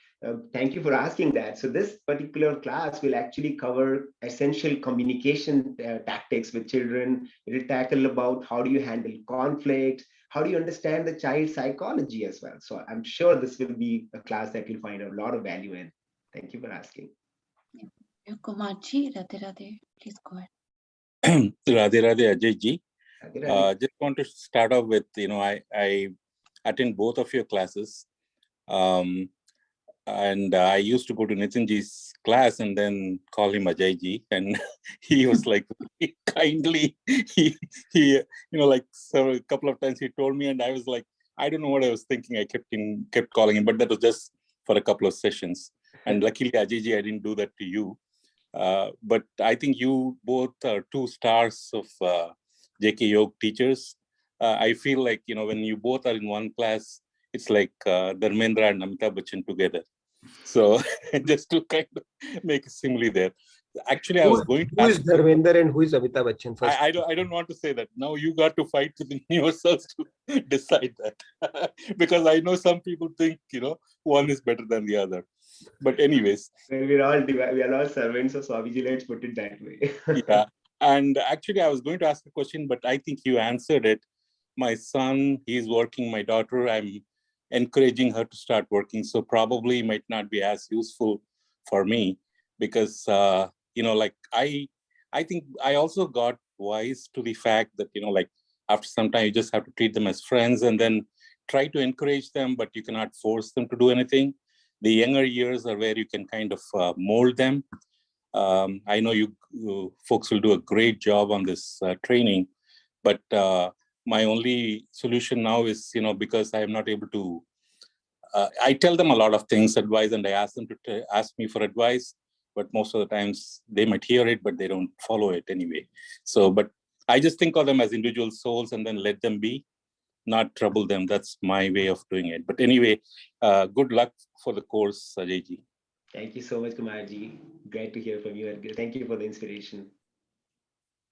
thank you for asking that. So this particular class will actually cover essential communication tactics with children. It will tackle about how do you handle conflict, how do you understand the child psychology as well. So I'm sure this will be a class that you'll find a lot of value in. Thank you for asking. Kumarji, Radhe Radhe, please go ahead. Radhe Radhe Ajay ji. Radhe Radhe. Just want to start off with, I attend both of your classes. And I used to go to Nitinji's class and then call him Ajay ji. And he was like, kindly, he like so a couple of times he told me, and I was like, I don't know what I was thinking. I kept calling him, but that was just for a couple of sessions. And luckily, Ajay ji, I didn't do that to you. But I think you both are two stars of JK Yoga teachers. I feel like, when you both are in one class, it's like Dharmendra and Amitabh Bachchan together. So just to kind of make a simile there. Actually, I was going to who ask is Dharmender and who is Amitabh Bachchan first? I don't want to say that. Now you got to fight within yourselves to decide that. Because I know some people think, one is better than the other. But anyways. Well, we are all servants of Swamiji, let's put it that way. Yeah. And actually, I was going to ask a question, but I think you answered it. My son, he's working. My daughter, I'm encouraging her to start working. So probably might not be as useful for me because, I think I also got wise to the fact that, after some time, you just have to treat them as friends and then try to encourage them, but you cannot force them to do anything. The younger years are where you can kind of mold them. I know you folks will do a great job on this training, but my only solution now is, because I am not able to, I tell them a lot of things, advice, and I ask them to ask me for advice, but most of the times they might hear it, but they don't follow it anyway. So, but I just think of them as individual souls and then let them be, not trouble them. That's my way of doing it. But anyway, good luck for the course, Ajay ji. Thank you so much, Kumarji. Great to hear from you, and thank you for the inspiration.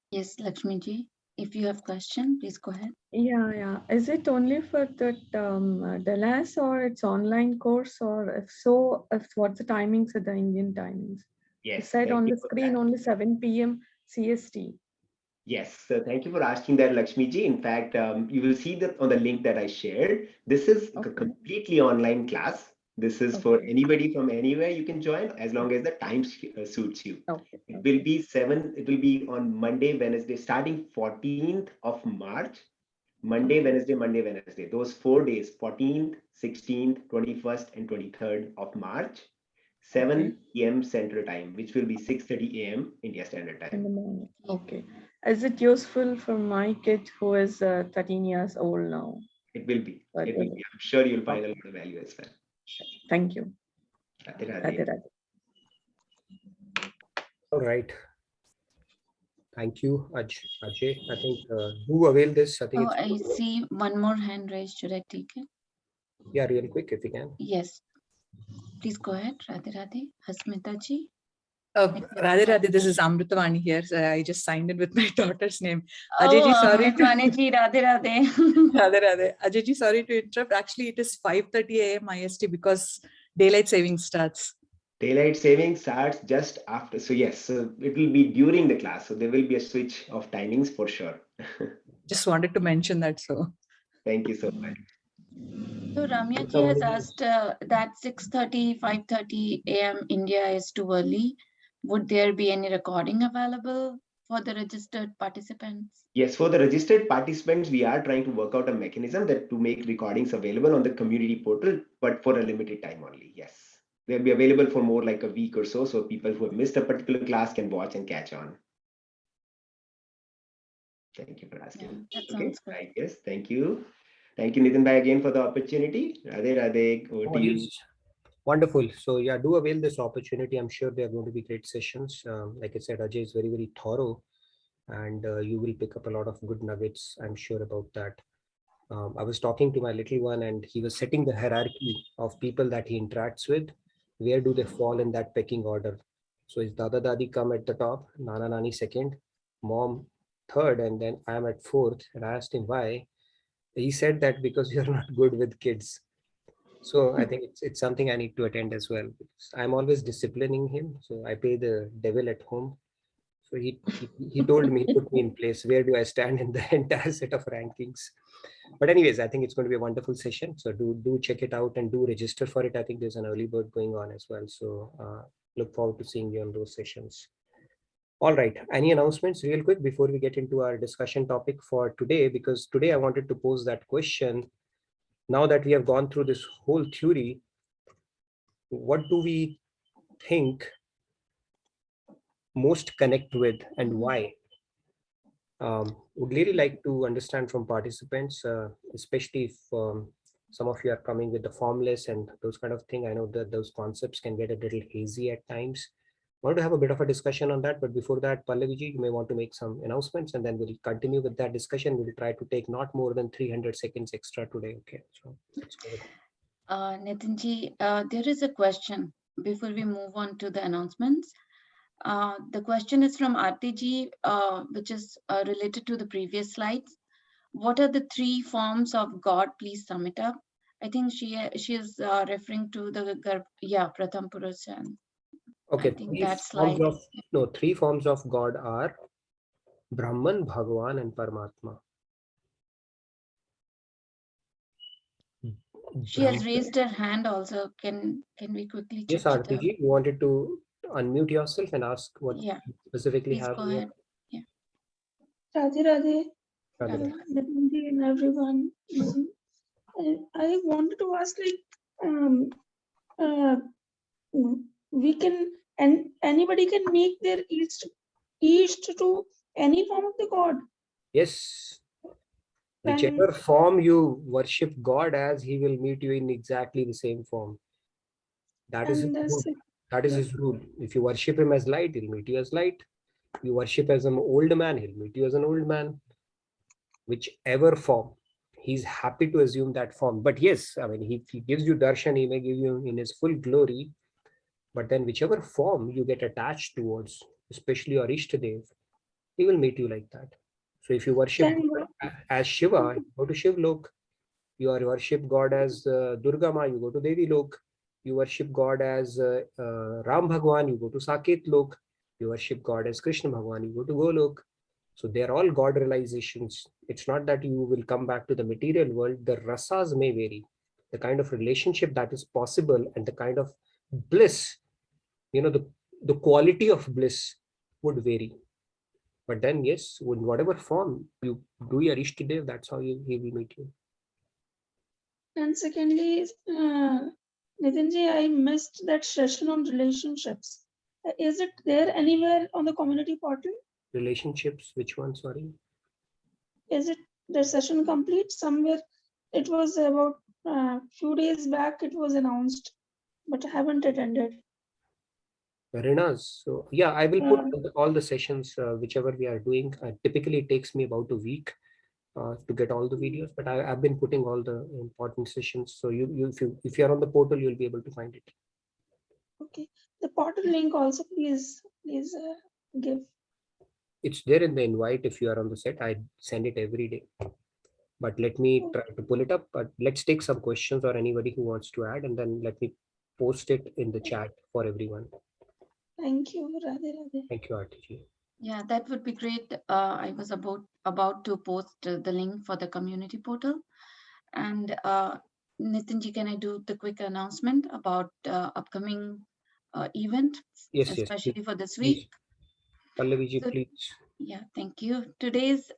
Yes, Lakshmi ji, if you have question, please go ahead. Yeah. Is it only for that Dallas or it's online course, or if so, what's the timings at the Indian timings? Yes. You said on the screen only 7 p.m. CST. Yes, so thank you for asking that, Lakshmi ji. In fact, you will see that on the link that I shared. This is a completely online class. This is for anybody from anywhere you can join as long as the time suits you. It will be It will be on Monday, Wednesday, starting 14th of March. Monday, Wednesday. Those 4 days, 14th, 16th, 21st, and 23rd of March, 7 p.m. Central Time, which will be 6:30 a.m. India Standard Time. In the morning. Okay. Is it useful for my kid who is 13 years old now? It will be. I'm sure you'll find a lot of value as well. Thank you. Radhe Radhe. Radhe Radhe. All right. Thank you, Ajay. I think do avail this. I think I see one more hand raised. Should I take it? Yeah, really quick if you can. Yes. Please go ahead, Radhe Radhe. Hasmita ji. Radhe Radhe, this is Amritavani here. So I just signed in with my daughter's name. Oh, Ajay ji, sorry. Amritavani ji, Radhe Radhe. Radhe Radhe. Ajay ji, sorry to interrupt. Actually, it is 5:30 a.m. IST because daylight saving starts. Daylight saving starts just after. So yes, so it will be during the class. So there will be a switch of timings for sure. Just wanted to mention that. So thank you so much. So Ramya ji has asked that 6:30, 5:30 a.m. India is too early. Would there be any recording available for the registered participants? Yes, for the registered participants, we are trying to work out a mechanism that to make recordings available on the community portal, but for a limited time only. Yes, they'll be available for more like a week or so, so people who have missed a particular class can watch and catch on. Thank you for asking. Yeah, that sounds good. Right, yes, thank you. Thank you, Nitin Bhai, again for the opportunity. Radhe Radhe, over to you. Wonderful. So yeah, do avail this opportunity. I'm sure they are going to be great sessions. Like I said, Ajay is very, very thorough, and you will pick up a lot of good nuggets. I'm sure about that. I was talking to my little one, and he was setting the hierarchy of people that he interacts with. Where do they fall in that pecking order? So his Dada Dadi come at the top, Nana Nani second, Mom third, and then I am at fourth. And I asked him why. He said that because you're not good with kids. So I think it's something I need to attend as well. I'm always disciplining him. So I play the devil at home. So he told me, he put me in place. Where do I stand in the entire set of rankings? But anyways, I think it's going to be a wonderful session. So do check it out and do register for it. I think there's an early bird going on as well. So Look forward to seeing you on those sessions. All right. Any announcements real quick before we get into our discussion topic for today? Because today I wanted to pose that question. Now that we have gone through this whole theory, what do we think most connect with and why? Would really like to understand from participants, especially if some of you are coming with the formless and those kind of thing. I know that those concepts can get a little hazy at times. I want to have a bit of a discussion on that, but before that, Pallaviji, you may want to make some announcements and then we'll continue with that discussion. We'll try to take not more than 300 seconds extra today. Okay, so let's go with that. Nitinji, there is a question before we move on to the announcements. The question is from RTG, which is related to the previous slides. What are the 3 forms of God? Please sum it up. I think she is referring to the Pratham Purusha. Okay, I think that slide. Three forms of God are Brahman, Bhagavan, and Paramatma. She has raised her hand also. Can we quickly check? Yes, RTG, you wanted to unmute yourself and ask what specifically please go ahead. Yeah. Radhe Radhe. Nitinji and everyone. I wanted to ask, we can, and anybody can make their east to any form of the God. Yes. Whichever form you worship God as, he will meet you in exactly the same form. That is his rule. That is his rule. If you worship him as light, he'll meet you as light. You worship as an old man, he'll meet you as an old man. Whichever form, he's happy to assume that form. But yes, I mean, he gives you darshan, he may give you in his full glory. But then whichever form you get attached towards, especially your Ishtadev, he will meet you like that. So if you worship as Shiva, you go to Shivlok. You worship God as Durga Ma, you go to Devi Lok. You worship God as Ram Bhagwan, you go to Saket Lok. You worship God as Krishna Bhagwan, you go to Golok. So they're all God realizations. It's not that you will come back to the material world. The rasas may vary. The kind of relationship that is possible and the kind of bliss, the quality of bliss would vary. But then, yes, in whatever form you do your Ishtadev, that's how he will meet you. And secondly, Nitinji, I missed that session on relationships. Is it there anywhere on the community portal? Relationships, which one, sorry? Is it the session complete? Somewhere it was about few days back it was announced, but I haven't attended. Rinas. So yeah, I will put all the sessions, whichever we are doing. Typically it takes me about a week to get all the videos, but I've been putting all the important sessions. So if you're on the portal, you'll be able to find it. Okay, the portal link also, please give. It's there in the invite. If you are on the set, I send it every day. But let me try to pull it up. But let's take some questions or anybody who wants to add, and then let me post it in the chat for everyone. Thank you, Radhe Radhe. Thank you, RTG. Yeah, that would be great. I was about to post the link for the community portal. And Nitinji, can I do the quick announcement about upcoming event, especially for this week? Pallaviji, please. Yeah, thank you. Today's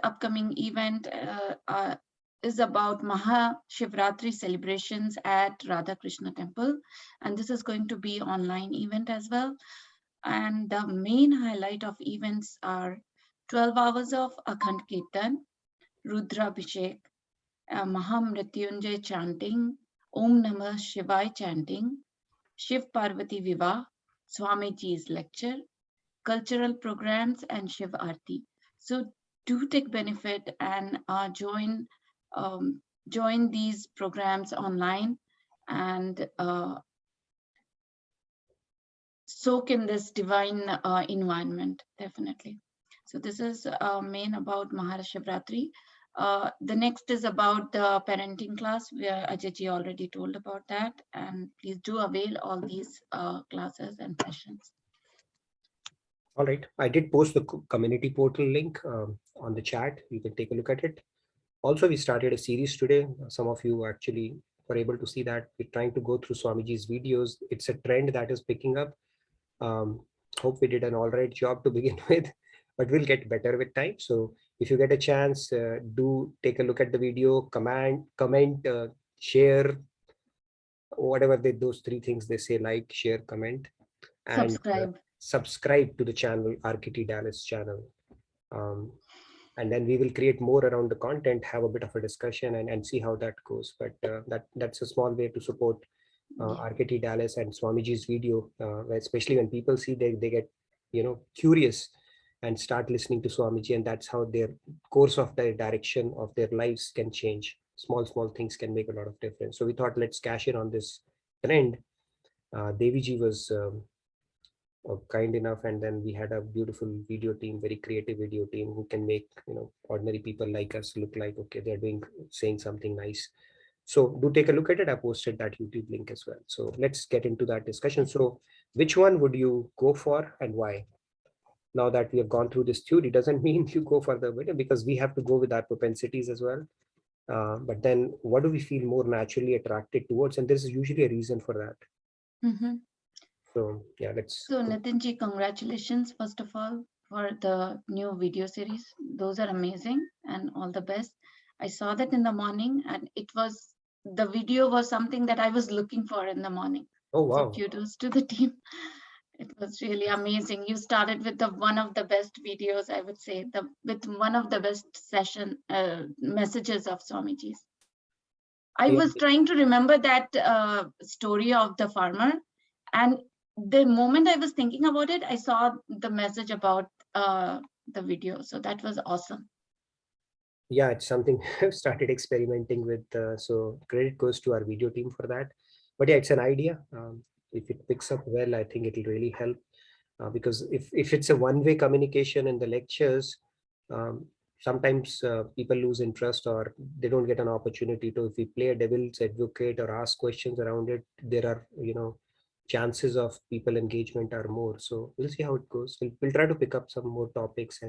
upcoming event is about Maha Shivratri celebrations at Radha Krishna Temple, and this is going to be online event as well. And the main highlight of events are 12 hours of Akhand Kirtan, Rudra Abhishek, Mahamrityunjay chanting, Om Namah Shivaya chanting, Shiv Parvati Vivah, Swamiji's lecture, cultural programs, and Shiv Aarti. So do take benefit and join these programs online and soak in this divine environment, definitely. So this is main about Mahashivratri. The next is about the parenting class, where Ajayji already told about that, and please do avail all these classes and sessions. All right, I did post the community portal link on the chat. You can take a look at it. Also, we started a series today. Some of you actually were able to see that. We're trying to go through Swamiji's videos. It's a trend that is picking up. Hope we did an all right job to begin with, but we'll get better with time. So if you get a chance, do take a look at the video, comment, share, whatever those three things they say: like, share, comment, and subscribe to the channel, RKT Dallas channel. And then we will create more around the content, have a bit of a discussion, and see how that goes. But that's a small way to support RKT Dallas and Swamiji's video, especially when people see they get curious and start listening to Swamiji, and that's how their course of their direction of their lives can change. Small things can make a lot of difference. So we thought, let's cash in on this trend. Deviji was kind enough, and then we had a beautiful video team, very creative video team, who can make ordinary people like us look like, okay, they're saying something nice. So do take a look at it. I posted that YouTube link as well. So let's get into that discussion. So which one would you go for and why? Now that we have gone through this theory, doesn't mean you go for the video, because we have to go with our propensities as well. But then what do we feel more naturally attracted towards? And there's usually a reason for that. So yeah, let's. So Nitinji, congratulations first of all for the new video series. Those are amazing and all the best. I saw that in the morning, and the video was something that I was looking for in the morning. Oh wow. So kudos to the team. It was really amazing. You started with one of the best videos, I would say, with one of the best messages of Swamiji's. I was trying to remember that story of the farmer, and the moment I was thinking about it, I saw the message about the video. So that was awesome. Yeah, it's something I've started experimenting with. So credit goes to our video team for that. But yeah, it's an idea. If it picks up well, I think it'll really help. Because if it's a one-way communication in the lectures, sometimes people lose interest, or they don't get an opportunity to. If we play a devil's advocate or ask questions around it, there are chances of people engagement are more. So we'll see how it goes. We'll try to pick up some more topics,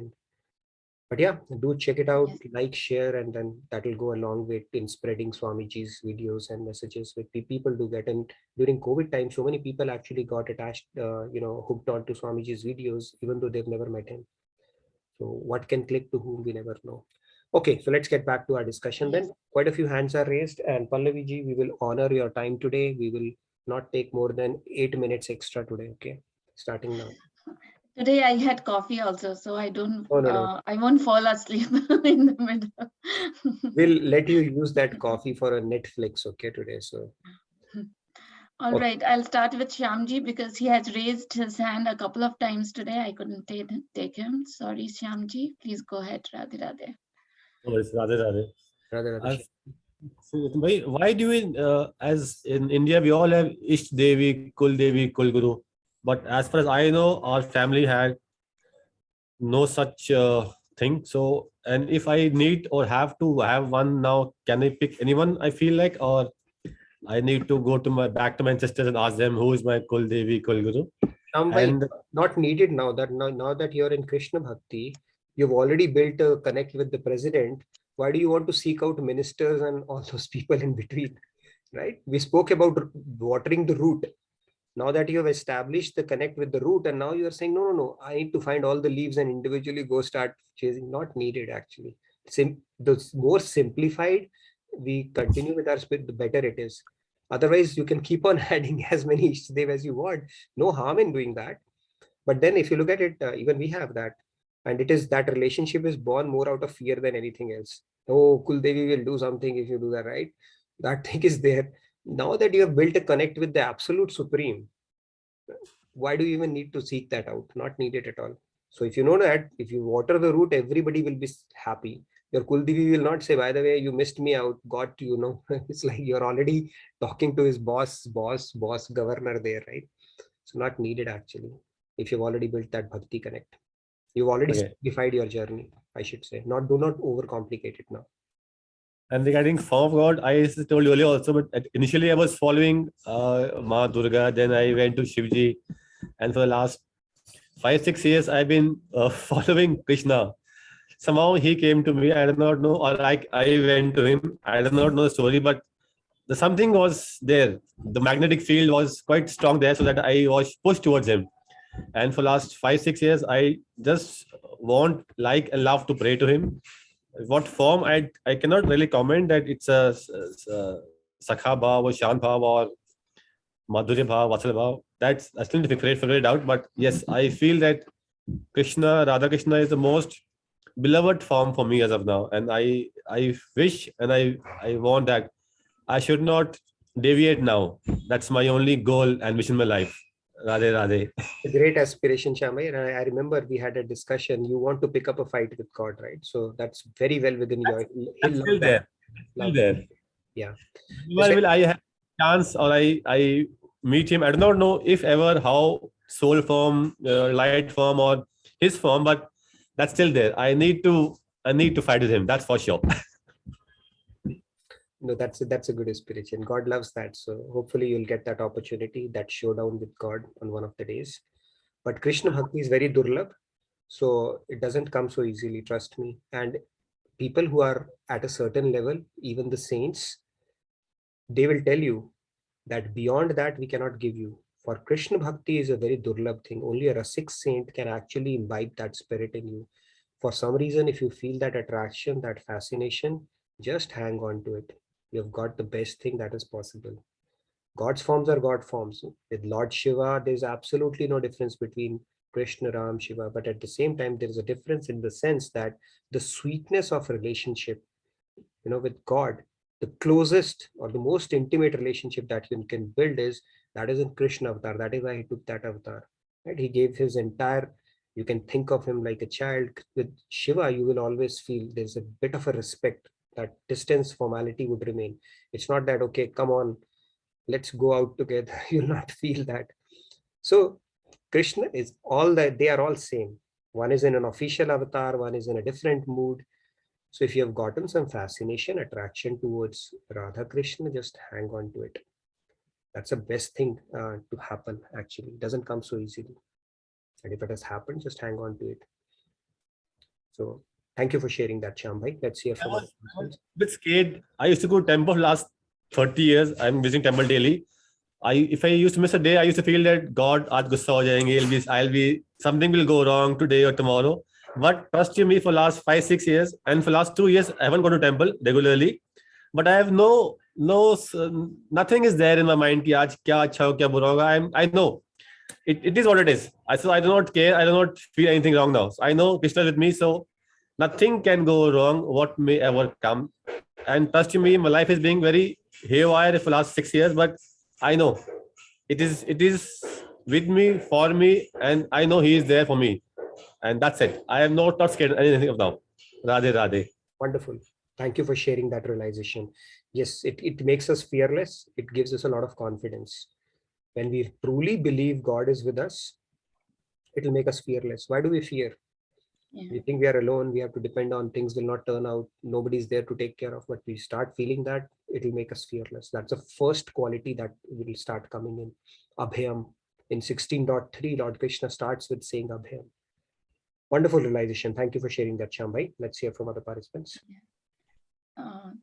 but yeah, do check it out, like, share, and then that will go a long way in spreading Swamiji's videos and messages with people do get. And during COVID time, so many people actually got attached, hooked onto Swamiji's videos, even though they've never met him. So what can click to whom, we never know. Okay, so let's get back to our discussion then. Quite a few hands are raised, and Pallaviji, we will honor your time today. We will not take more than 8 minutes extra today. Okay, starting now. Today I had coffee also, so I don't. Oh, no. I won't fall asleep in the middle. We'll let you use that coffee for a Netflix, okay, today. So. All right, I'll start with Shyamji because he has raised his hand a couple of times today. I couldn't take him. Sorry, Shyamji. Please go ahead. Radhe Radhe. Oh, it's Radhe Radhe. So, why do we, as in India, we all have Ishta Devi, Kul Devi, Kul Guru. But as far as I know, our family had no such thing. So, and if I need or have to have one now, can I pick anyone I feel like, or I need to go to back to my ancestors and ask them who is my Kul Devi, Kul Guru? And not needed now that you're in Krishna Bhakti, you've already built a connect with the president. Why do you want to seek out ministers and all those people in between, right? We spoke about watering the root. Now that you have established the connect with the root, and now you're saying, no, I need to find all the leaves and individually go start chasing. Not needed, actually. The more simplified we continue with our spirit, the better it is. Otherwise, you can keep on adding as many Ishtadev as you want. No harm in doing that. But then if you look at it, even we have that. And it is that relationship is born more out of fear than anything else. Oh, Kuldevi will do something if you do that, right? That thing is there. Now that you have built a connect with the absolute supreme, why do you even need to seek that out? Not needed at all. So if you know that, if you water the root, everybody will be happy. Your Kuldevi will not say, by the way, you missed me out, got you know. It's like you're already talking to his boss, governor there, right? So not needed actually. If you've already built that bhakti connect, you've already simplified your journey, I should say. Do not overcomplicate it now. And regarding form of God, I told you earlier also, but initially I was following Ma Durga, then I went to Shivji, and for the last 5-6 years I've been following Krishna. Somehow he came to me, I do not know, or I went to him. I do not know the story, but something was there. The magnetic field was quite strong there, so that I was pushed towards him. And for last 5-6 years, I just want, like, and love to pray to him. What form, I cannot really comment that it's a Sakha Bhav or Shan Bhav or Madhurya Bhav, Vatsal Bhav. That's still to figure it out. But yes, I feel that Radha Krishna is the most beloved form for me as of now. And I wish and I want that I should not deviate now. That's my only goal and wish in my life. Radhe Radhe. A great aspiration, Shamai. And I remember we had a discussion. You want to pick up a fight with God, right? So that's very well within your. That's still there. Still there. Yeah. Whenever will I have chance or I meet him, I do not know if ever how soul form, light form, or his form, but that's still there. I need to fight with him. That's for sure. No, that's a good aspiration. God loves that. So hopefully you'll get that opportunity, that showdown with God on one of the days. But Krishna Bhakti is very durlabh. So it doesn't come so easily, trust me. And people who are at a certain level, even the saints, they will tell you that beyond that we cannot give you. For Krishna Bhakti is a very durlabh thing. Only a Rasik saint can actually imbibe that spirit in you. For some reason, if you feel that attraction, that fascination, just hang on to it. You've got the best thing that is possible. God's forms are God forms. With Lord Shiva, there's absolutely no difference between Krishna, Ram, Shiva, but at the same time, there is a difference in the sense that the sweetness of relationship, with God, the closest or the most intimate relationship that you can build that is in Krishna avatar. That is why he took that avatar. Right? He gave his entire, you can think of him like a child. With Shiva, you will always feel there's a bit of a respect. That distance formality would remain. It's not that, okay, come on, let's go out together. You'll not feel that. So Krishna is all that, they are all same. One is in an official avatar, one is in a different mood. So if you have gotten some fascination, attraction towards Radha Krishna, just hang on to it. That's the best thing to happen, actually. It doesn't come so easily. And if it has happened, just hang on to it. So thank you for sharing that, Shambhai. Let's hear from other I was a bit scared. I used to go temple last 30 years. I'm visiting temple daily. If I used to miss a day, I used to feel that God, aaj gussa ho jayenge, I'll be, something will go wrong today or tomorrow. But trust you me, for last 5-6 years and for last 2 years, I haven't gone to temple regularly. But I have nothing is there in my mind ki aaj kya acha ho, kya bura hoga. I know it is what it is. So I do not care. I do not feel anything wrong now. So I know Krishna is with me, so nothing can go wrong. What may ever come. And trust me, my life is being very haywire for last 6 years, but I know it is with me, for me, and I know he is there for me. And that's it. I am not scared of anything of now. Radhe Radhe. Wonderful. Thank you for sharing that realization. Yes, it makes us fearless. It gives us a lot of confidence. When we truly believe God is with us, it will make us fearless. Why do we fear? We think we are alone. We have to depend on things will not turn out. Nobody's there to take care of. But we start feeling that, it will make us fearless. That's the first quality that will start coming in. Abhayam. In 16.3, Lord Krishna starts with saying Abhayam. Wonderful realization. Thank you for sharing that, Shambhai. Let's hear from other participants.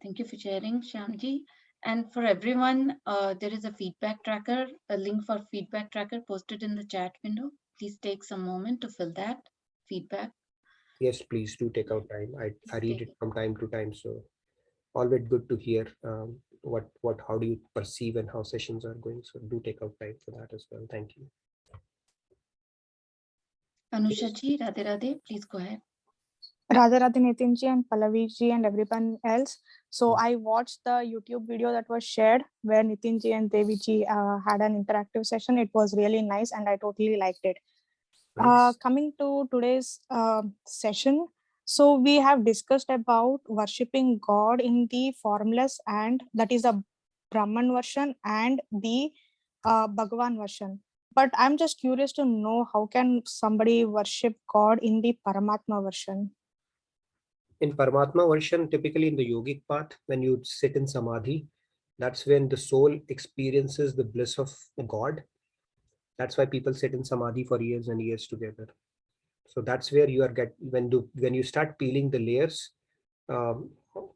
Thank you for sharing, Shyamji. And for everyone, there is a feedback tracker, a link for feedback tracker posted in the chat window. Please take some moment to fill that feedback. Yes, please do take out time. I read it from time to time. So always good to hear how do you perceive and how sessions are going. So do take out time for that as well. Thank you. Anusha ji, Radhe Radhe, please go ahead. Radha Radha Nitin ji and Pallavi ji and everyone else. So I watched the YouTube video that was shared where Nitin ji and Devi ji had an interactive session. It was really nice and I totally liked it. Nice. Coming to today's session, so we have discussed about worshipping God in the formless, and that is the Brahman version and the Bhagavan version. But I'm just curious to know, how can somebody worship God in the Paramatma version? In Paramatma version, typically in the yogic path, when you sit in samadhi, that's when the soul experiences the bliss of God. That's why people sit in samadhi for years and years together. So that's where you are when you start peeling the layers,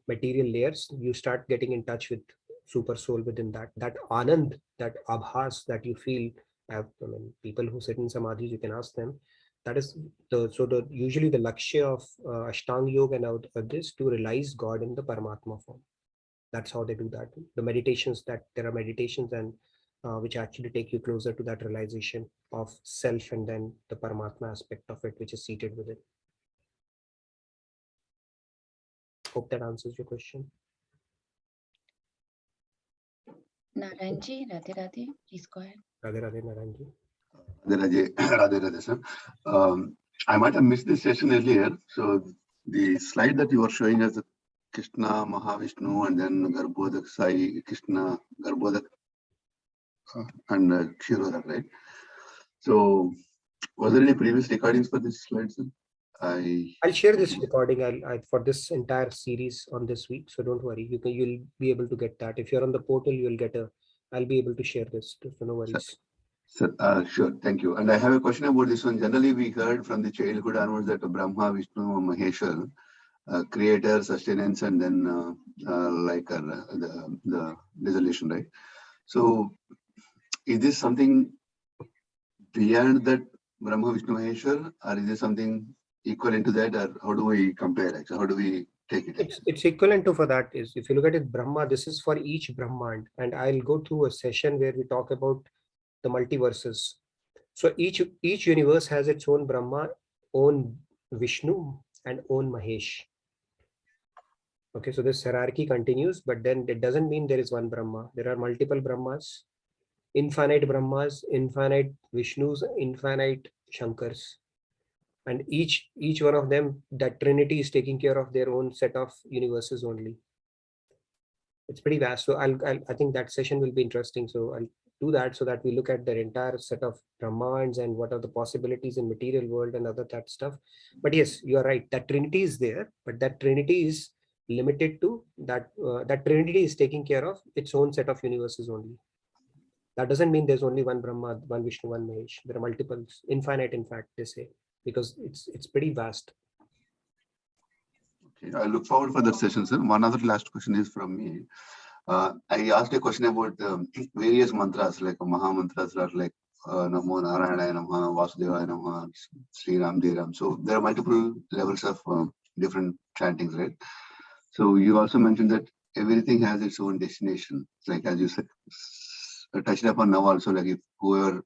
material layers, you start getting in touch with super soul within that Anand, that Abhas that you feel. People who sit in Samadhi, you can ask them. That is usually the lakshya of Ashtanga Yoga and this, to realize God in the Paramatma form. That's how they do that. The meditations, that there are meditations and which actually take you closer to that realization of self, and then the Paramatma aspect of it, which is seated within. Hope that answers your question. Narayanji, Radhe Radhe, please go ahead. Radhe Radhe, Narayanji. Radhe Radhe, sir. I might have missed this session earlier. So the slide that you were showing us, Krishna, Mahavishnu, and then Garbhodak Sai, Krishna, Garbhodak, and Kshirodak, right? So was there any previous recordings for this slide, sir? I'll share this recording for this entire series on this week. So don't worry, you'll be able to get that. If you're on the portal, you'll get I'll be able to share this. So no worries. Sir, sure, thank you. And I have a question about this one. Generally, we heard from the childhood onwards that Brahma, Vishnu, Maheshwar, creator, sustenance, and then the dissolution, right? So is this something beyond that Brahma, Vishnu, Maheshwar, or is there something equivalent to that, or how do we compare? Actually, how do we take it? It's equivalent to, for that is, if you look at it, Brahma, this is for each Brahmand, and I'll go through a session where we talk about the multiverses. So each universe has its own Brahma, own Vishnu, and own Mahesh. Okay, so this hierarchy continues, but then it doesn't mean there is one Brahma. There are multiple Brahmas, infinite Brahmas, infinite Vishnus, infinite Shankars. And each one of them, that trinity is taking care of their own set of universes only. It's pretty vast. So I think that session will be interesting. So I'll do that so that we look at their entire set of Brahmans and what are the possibilities in material world and other that stuff. But yes, you are right. That trinity is there, but that trinity is limited to that. That trinity is taking care of its own set of universes only. That doesn't mean there's only one Brahma, one Vishnu, one Mahesh. There are multiples, infinite, in fact, they say, because it's pretty vast. Okay, I look forward for that session, sir. One other last question is from me. I asked a question about various mantras, like Maha mantras, like Namo Narayana Namaha, Vasudevaya Namaha, Sri Ram De Ram. So there are multiple levels of different chantings, right? So you also mentioned that everything has its own destination. Like as you said, touched upon now also, like if whoever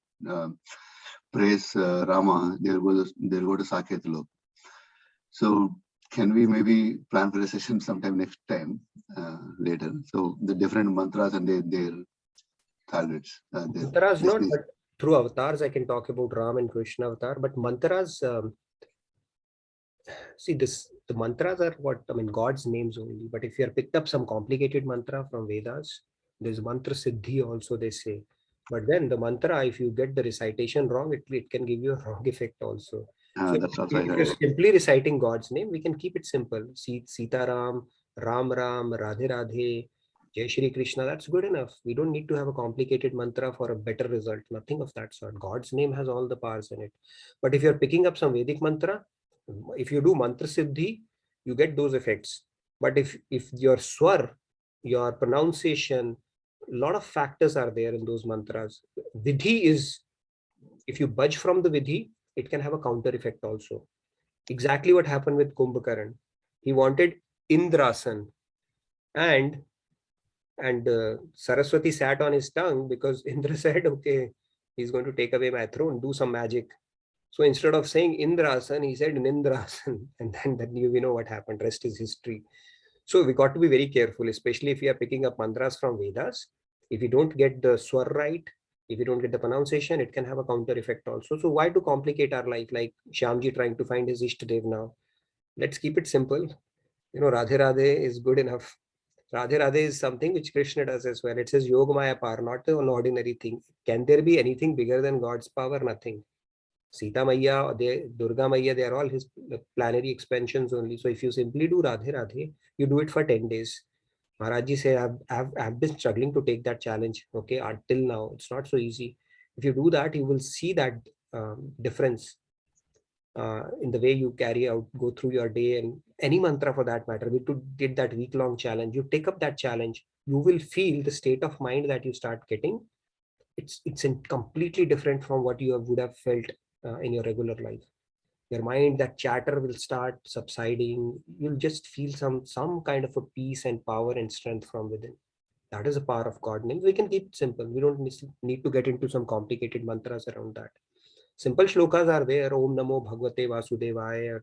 praise Rama, they'll go to Saket Lok. So can we maybe plan for a session sometime next time later? So the different mantras and their targets. Mantras not, but through avatars I can talk about Ram and Krishna avatar. But mantras, see this, the mantras are what, God's names only. But if you have picked up some complicated mantra from Vedas, there's mantra siddhi also, they say. But then the mantra, if you get the recitation wrong, it can give you a wrong effect also. So if you're simply reciting God's name, we can keep it simple. Sita Ram, Ram Ram, Radhe Radhe, Jai Shri Krishna, that's good enough. We don't need to have a complicated mantra for a better result. Nothing of that sort. God's name has all the powers in it. But if you're picking up some Vedic mantra, if you do mantra siddhi, you get those effects. But if your swar, your pronunciation, a lot of factors are there in those mantras. Vidhi is, if you budge from the vidhi, it can have a counter effect also. Exactly what happened with Kumbhakaran. He wanted Indrasan, and Saraswati sat on his tongue because Indra said, okay, he's going to take away my throne, do some magic. So instead of saying Indrasan, he said Nindrasan, and then we know what happened. Rest is history. So we got to be very careful, especially if we are picking up mantras from Vedas. If you don't get the swar right, if you don't get the pronunciation, it can have a counter effect also. So why to complicate our life, like Shyamji trying to find his Ishtadev now? Let's keep it simple. Radhe Radhe is good enough. Radhe Radhe is something which Krishna does as well. It says Yogamaya Par, not an ordinary thing. Can there be anything bigger than God's power? Nothing. Sita Maya, Durga Maya, they are all his planetary expansions only. So if you simply do Radhe Radhe, you do it for 10 days. Maharajji say, I've been struggling to take that challenge. Okay, until now, it's not so easy. If you do that, you will see that difference. in the way you go through your day, and any mantra for that matter. We did that week-long challenge. You take up that challenge, you will feel the state of mind that you start getting. It's completely different from what you would have felt in your regular life. Your mind, that chatter will start subsiding. You'll just feel some kind of a peace and power and strength from within. That is a power of God. And we can keep it simple. We don't need to get into some complicated mantras around that. Simple shlokas are there. Om Namo Bhagavate Vasudevaya,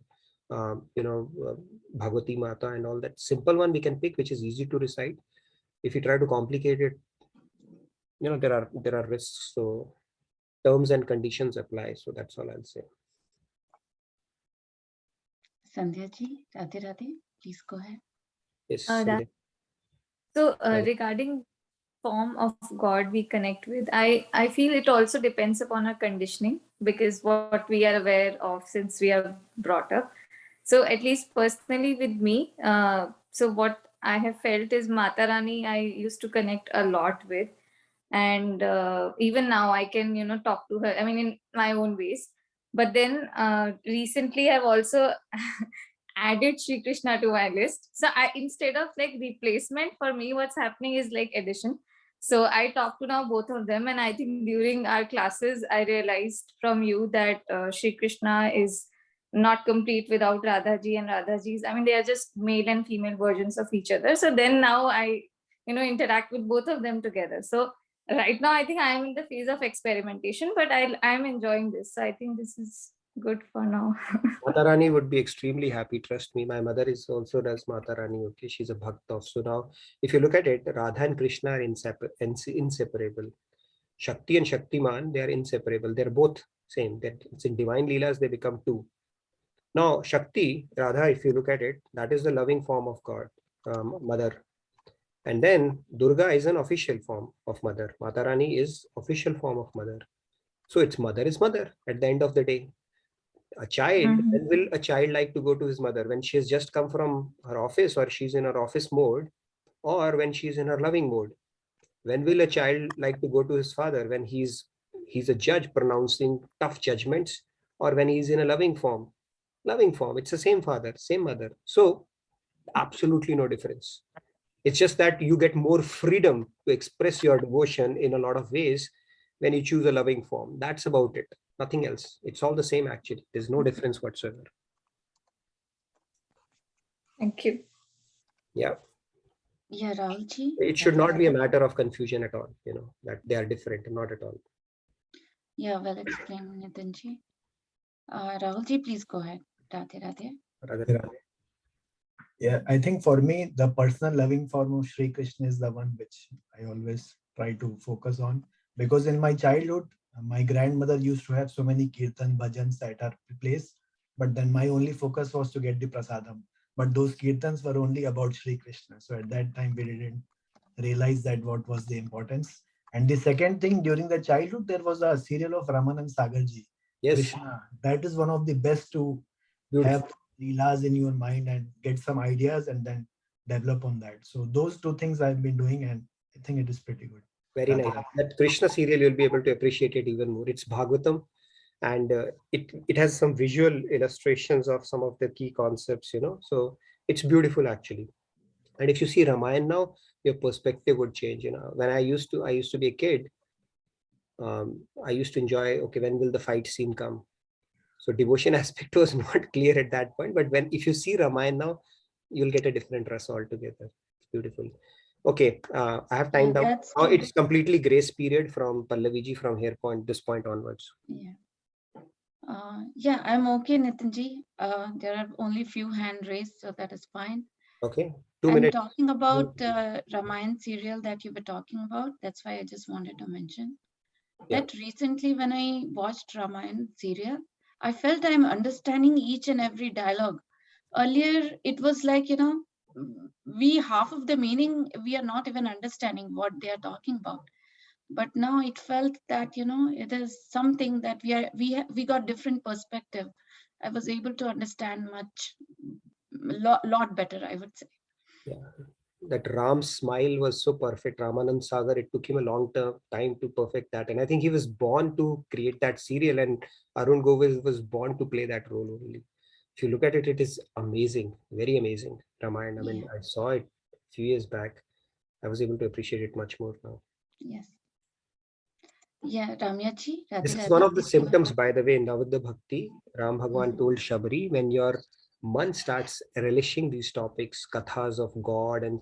Bhagavati Mata, and all that. Simple one we can pick, which is easy to recite. If you try to complicate it, there are risks. So terms and conditions apply. So that's all I'll say. Sandhya ji, Radhe Radhe, please go ahead. Yes. So regarding form of God we connect with, I feel it also depends upon our conditioning, because what we are aware of since we are brought up. So at least personally with me, so what I have felt is Mata Rani I used to connect a lot with, and even now I can talk to her, I mean, in my own ways. But then recently I've also added Shri Krishna to my list. So instead of like replacement, for me what's happening is like addition. So I talk to now both of them, and I think during our classes I realized from you that Shri Krishna is not complete without Radhaji, and Radhaji's, I mean, they are just male and female versions of each other. So then now I interact with both of them together. So right now I think I am in the phase of experimentation, but I'm enjoying this. So I think this is good for now. Mata Rani would be extremely happy. Trust me. My mother is also does Mata Rani. Okay, she's a bhakt of. So now, if you look at it, Radha and Krishna are inseparable. Shakti and Shaktiman, they are inseparable. They're both same. It's in divine leelas they become two. Now, Shakti, Radha, if you look at it, that is the loving form of God, mother. And then Durga is an official form of mother. Mata Rani is official form of mother. So it's mother is mother at the end of the day. A child, when will a child like to go to his mother? When she has just come from her office, or she's in her office mode, or when she's in her loving mode? When will a child like to go to his father? When he's a judge pronouncing tough judgments, or when he's in a loving form? Loving form. It's the same father, same mother. So absolutely no difference. It's just that you get more freedom to express your devotion in a lot of ways when you choose a loving form. That's about it. Nothing else. It's all the same actually. There's no difference whatsoever. Thank you. Yeah. Yeah, Rahulji. It should not be a matter of confusion at all, that they are different, not at all. Yeah, well explained, Nitinji. Rahulji, please go ahead. Radhe Radhe. Radhe Radhe. Yeah, I think for me, the personal loving form of Sri Krishna is the one which I always try to focus on. Because in my childhood, my grandmother used to have so many kirtan bhajans at her place. But then my only focus was to get the prasadam. But those kirtans were only about Sri Krishna. So at that time, we didn't realize that what was the importance. And the second thing, during the childhood, there was a serial of Raman and Sagarji. Yes. Krishna. That is one of the best to have leelas in your mind and get some ideas and then develop on that. So those two things I've been doing, and I think it is pretty good. Very nice. That Krishna serial, you'll be able to appreciate it even more. It's Bhagavatam, and it has some visual illustrations of some of the key concepts, so it's beautiful actually. And if you see Ramayana now, your perspective would change. When I used to be a kid, I used to enjoy, okay, when will the fight scene come? So devotion aspect was not clear at that point, but if you see Ramayana now, you'll get a different rasa altogether. It's beautiful. Okay, I have time down. Now it's completely grace period from Pallaviji from this point onwards. Yeah. Yeah, I'm okay, Nitinji. There are only few hand raised, so that is fine. Okay, 2 And minutes. talking about Ramayana serial that you were talking about, that's why I just wanted to mention that recently when I watched Ramayana serial, I felt I'm understanding each and every dialogue. Earlier, it was like, we half of the meaning, we are not even understanding what they are talking about. But now it felt that, it is something that we got different perspective. I was able to understand lot better, I would say. Yeah, that Ram's smile was so perfect. Ramanand Sagar, it took him a long time to perfect that. And I think he was born to create that serial, and Arun Govind was born to play that role only. If you look at it, it is amazing, very amazing. Ramayana. I mean, I saw it a few years back. I was able to appreciate it much more now. Yes. Yeah, Ramyaji, Radhe This is Radhe, one of the please go ahead. symptoms, by the way, in Navadha Bhakti. Ram Bhagavan told Shabri, when your man starts relishing these topics, kathas of God, and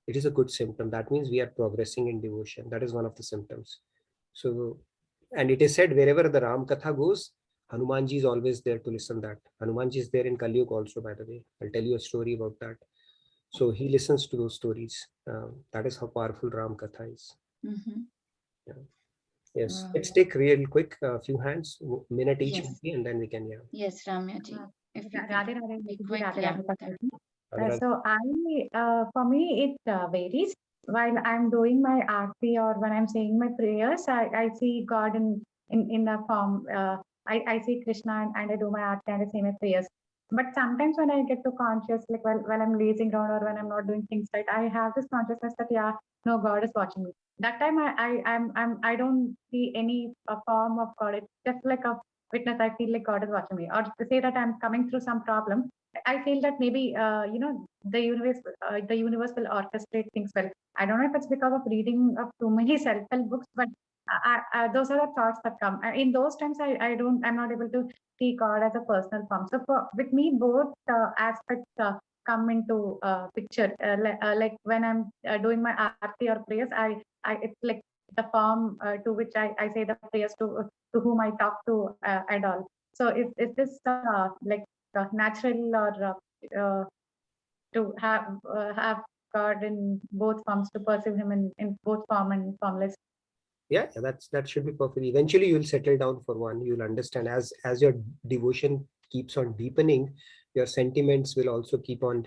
it is a good symptom. That means we are progressing in devotion. That is one of the symptoms. So, and it is said wherever the Ram Katha goes, Hanumanji is always there to listen that. Hanumanji is there in Kali Yuga also, by the way. I'll tell you a story about that. So he listens to those stories. That is how powerful Ram Katha is. Yeah. Yes, let's take real quick a few hands, minute each, Yes. maybe, and then we can, yeah. Yes, Ramyaji. If you Radhe could Radhe, be Radhe quick, Radhe, yeah. Bhakti. Radhe Radhe. So for me, it varies. While I'm doing my aarti or when I'm saying my prayers, I see God in the form. I see Krishna and I do my aarti and I say my prayers. But sometimes when I get to conscious, like while I'm lazing around or when I'm not doing things right, I have this consciousness that yeah, no, God is watching me. That time I don't see any form of God. It's just like a witness. I feel like God is watching me. Or to say that I'm coming through some problem, I feel that maybe the universe will orchestrate things well. I don't know if it's because of reading of too many self-help books, but those are the thoughts that come. In those times, I'm not able to see God as a personal form. So with me, both aspects come into picture. Like when I'm doing my aarti or prayers, it's like the form to which I say the prayers to whom I talk to and all. So is this like natural or to have God in both forms, to perceive him in both form and formless? Yeah, that should be perfect. Eventually you'll settle down for one. You'll understand as your devotion keeps on deepening, your sentiments will also keep on,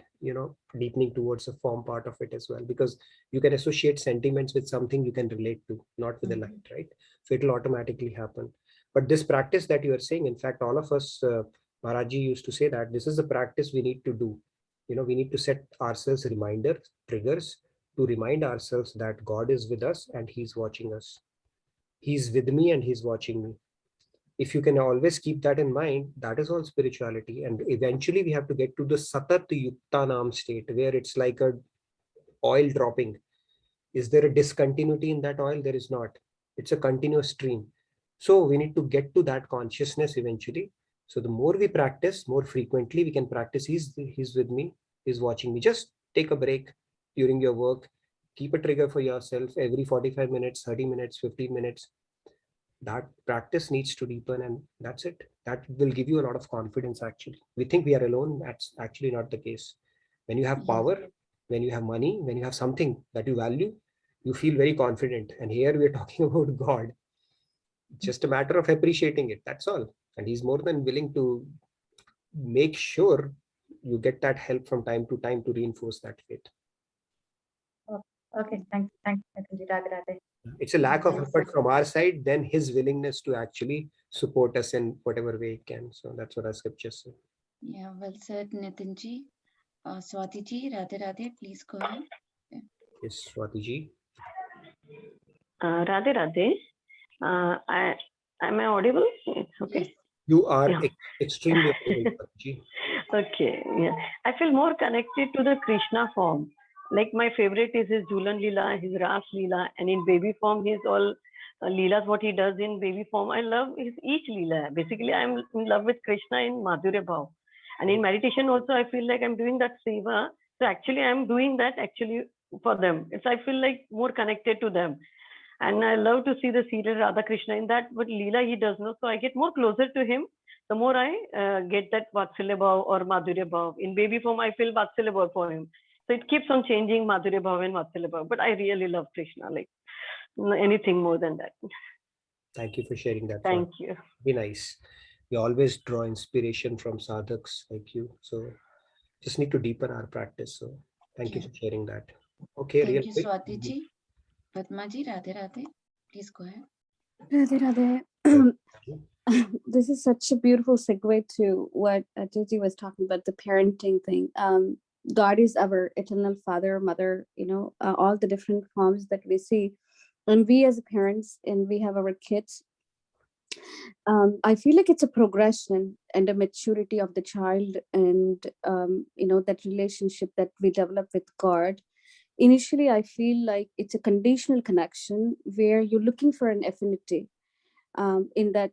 deepening towards a form part of it as well, because you can associate sentiments with something you can relate to, not with the light, right? So it'll automatically happen. But this practice that you are saying, in fact, all of us, Maharaji used to say that this is the practice we need to do. We need to set ourselves reminders, triggers, to remind ourselves that God is with us and he's watching us. He's with me and he's watching me. If you can always keep that in mind, that is all spirituality. And eventually we have to get to the Satat Yuktanam state, where it's like a oil dropping. Is there a discontinuity in that oil? There is not. It's a continuous stream. So we need to get to that consciousness eventually. So the more we practice, more frequently we can practice. He's with me, he's watching me. Just take a break during your work. Keep a trigger for yourself every 45 minutes, 30 minutes, 15 minutes. That practice needs to deepen, and that's it. That will give you a lot of confidence. Actually, we think we are alone. That's actually not the case. When you have power, when you have money, when you have something that you value, you feel very confident. And here we are talking about God. It's just a matter of appreciating it, that's all. And he's more than willing to make sure you get that help from time to time to reinforce that faith. Okay, thanks, Radhe Radhe. It's a lack of effort from our side, then his willingness to actually support us in whatever way he can. So that's what our scriptures say. Yeah, well said, Nitinji. Swati ji, Radhe Radhe, please go ahead. Yes, Swati ji. Radhe Radhe. Am I audible? Okay. Yes. You are extremely audible, Swati ji. Okay. Yeah. I feel more connected to the Krishna form. Like my favorite is his Julan Leela, his Ras Leela, and in baby form, his all Leelas, what he does in baby form. I love his each Leela. Basically, I'm in love with Krishna in Madhurya Bhav. And in meditation also, I feel like I'm doing that seva. So actually, I'm doing that actually for them. It's I feel like more connected to them. And I love to see the serial Radha Krishna in that, but Leela he does not. So I get more closer to him. The more I get that Vatsalya Bhav or Madhurya Bhav. In baby form, I feel Vatsalya Bhav for him. So it keeps on changing Madhurya Bhav and Vatsalya Bhav. But I really love Krishna, like anything more than that. Thank you for sharing that. Thank you. Be nice. We always draw inspiration from sadhaks like you. So just need to deepen our practice. So thank you for sharing that. Okay, Thank real you, quick. Swati ji. Padma ji, Radhe Radhe, please go ahead. Radhe Radhe. This is such a beautiful segue to what Ajay was talking about, the parenting thing. God is our eternal father, mother, all the different forms that we see. And we as parents, and we have our kids, I feel like it's a progression and a maturity of the child, and that relationship that we develop with God. Initially, I feel like it's a conditional connection where you're looking for an affinity, in that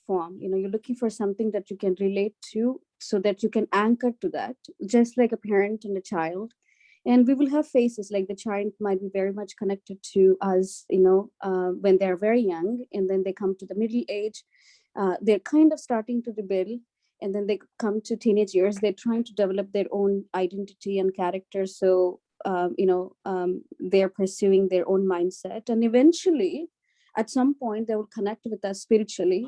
form. You're looking for something that you can relate to, so that you can anchor to that, just like a parent and a child. And we will have phases, like the child might be very much connected to us, when they're very young, and then they come to the middle age, they're kind of starting to rebel, and then they come to teenage years, they're trying to develop their own identity and character. So they're pursuing their own mindset, and eventually at some point they will connect with us spiritually,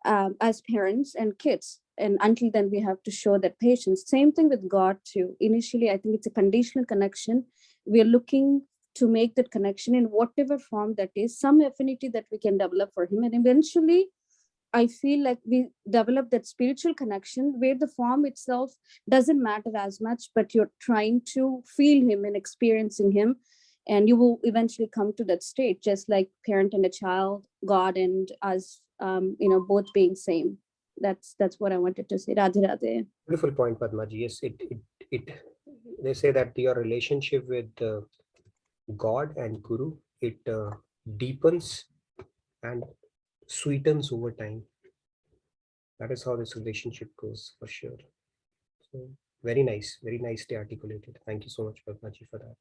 as parents and kids. And until then, we have to show that patience. Same thing with God too. Initially, I think it's a conditional connection. We are looking to make that connection in whatever form that is, some affinity that we can develop for him. And eventually, I feel like we develop that spiritual connection where the form itself doesn't matter as much, but you're trying to feel him and experiencing him. And you will eventually come to that state, just like parent and a child, God and us, both being same. That's what I wanted to say. Radhe Radhe. Beautiful point, Padmaji. Yes, it they say that your relationship with God and Guru, it deepens and sweetens over time. That is how this relationship goes, for sure. So very nice, very nicely articulated. Thank you so much, Padmaji, for that.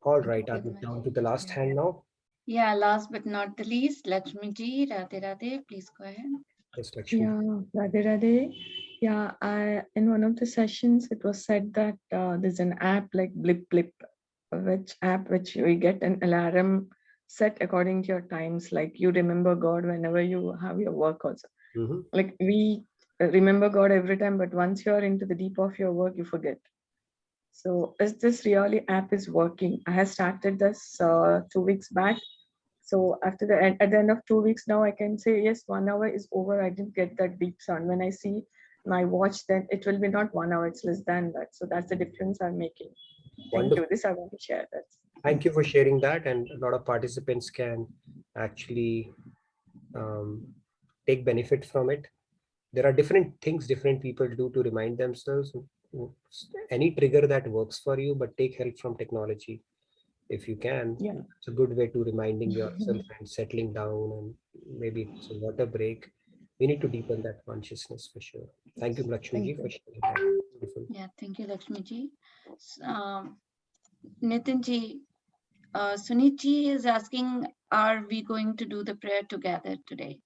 All right, are we down to the last hand now? Yeah, last but not the least, Lakshmi ji, Radhe Radhe, please go ahead. Yes, Lakshmi. Yeah, Radhe Radhe. Yeah, in one of the sessions, it was said that there's an app like Blip Blip, which we get an alarm set according to your times. Like you remember God whenever you have your work also. Mm-hmm. Like we remember God every time, but once you're into the deep of your work, you forget. So is this really app is working? I have started this 2 weeks back. So at the end of 2 weeks now, I can say, yes, 1 hour is over. I didn't get that deep sound. When I see my watch, then it will be not 1 hour, it's less than that. So that's the difference I'm making. Thank you. This I want to share that. Thank you for sharing that. And a lot of participants can actually take benefit from it. There are different things different people do to remind themselves. Any trigger that works for you, but take help from technology if you can. Yeah. It's a good way to reminding yourself and settling down, and maybe it's a water break. We need to deepen that consciousness for sure. Thank you, Lakshmi ji, for sharing that. Beautiful. Yeah, thank you, Lakshmi ji. Nitin ji, Sunit ji is asking, are we going to do the prayer together today?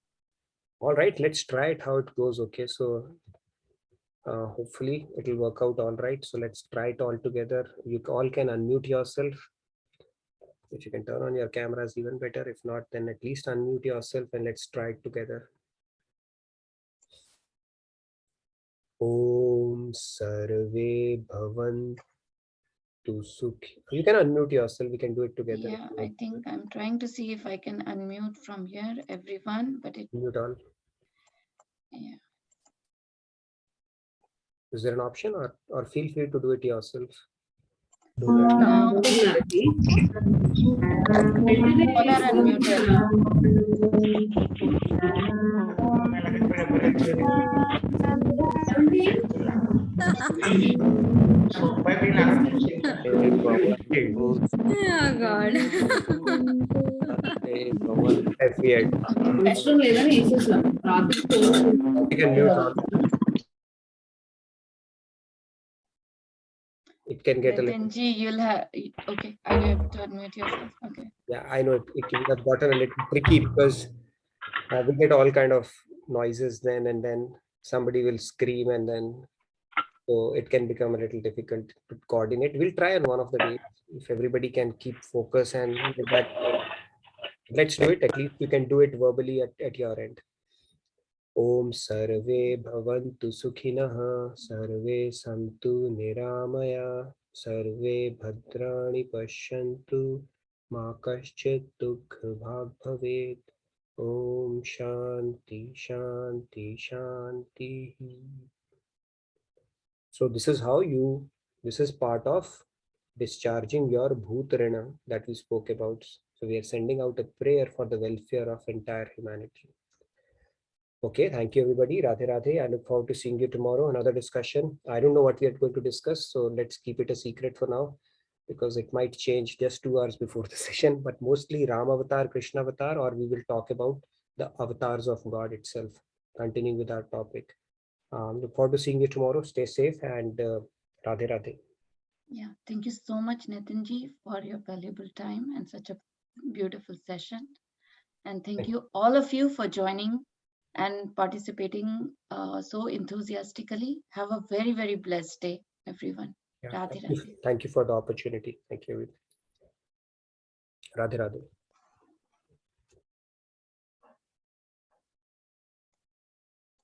All right, let's try it how it goes. Okay, so hopefully it will work out all right. So let's try it all together. You all can unmute yourself. If you can turn on your cameras, even better. If not, then at least unmute yourself and let's try it together. Om Sarve Bhavan Tu Sukhi. You can unmute yourself. We can do it together. Yeah, I think I'm trying to see if I can unmute from here, everyone, but it. Mute all. Yeah. Is there an option, or feel free to do it yourself? No. All are unmuted. Oh God. You can mute all. It can get a little. Nitin ji, you'll have. Okay, I'll have to unmute yourself. Okay. Yeah, I know it would have gotten a little tricky because we get all kind of noises then, and then somebody will scream, and then so it can become a little difficult to coordinate. We'll try on one of the days if everybody can keep focus and get that. Let's do it. At least you can do it verbally at your end. Om Sarve Bhavantu Sukhinah Sarve Santu Niramaya Sarve Bhadrani Pashyantu Ma Kaschit Dukha Bhag Bhavet. Om Shanti Shanti Shanti. So this is how this is part of discharging your bhutarana that we spoke about. So we are sending out a prayer for the welfare of entire humanity. Okay, thank you everybody. Radhe Radhe. I look forward to seeing you tomorrow. Another discussion. I don't know what we are going to discuss, so let's keep it a secret for now, because it might change just 2 hours before the session, but mostly Ram Avatar, Krishna Avatar, or we will talk about the avatars of God itself, continuing with our topic. Look forward to seeing you tomorrow. Stay safe and Radhe Radhe. Yeah, thank you so much, Nitinji, for your valuable time and such a beautiful session. And thank you all of you for joining and participating so enthusiastically. Have a very, very blessed day, everyone. Yeah, Radhe Radhe. thank you for the opportunity. Thank you. Radhe Radhe.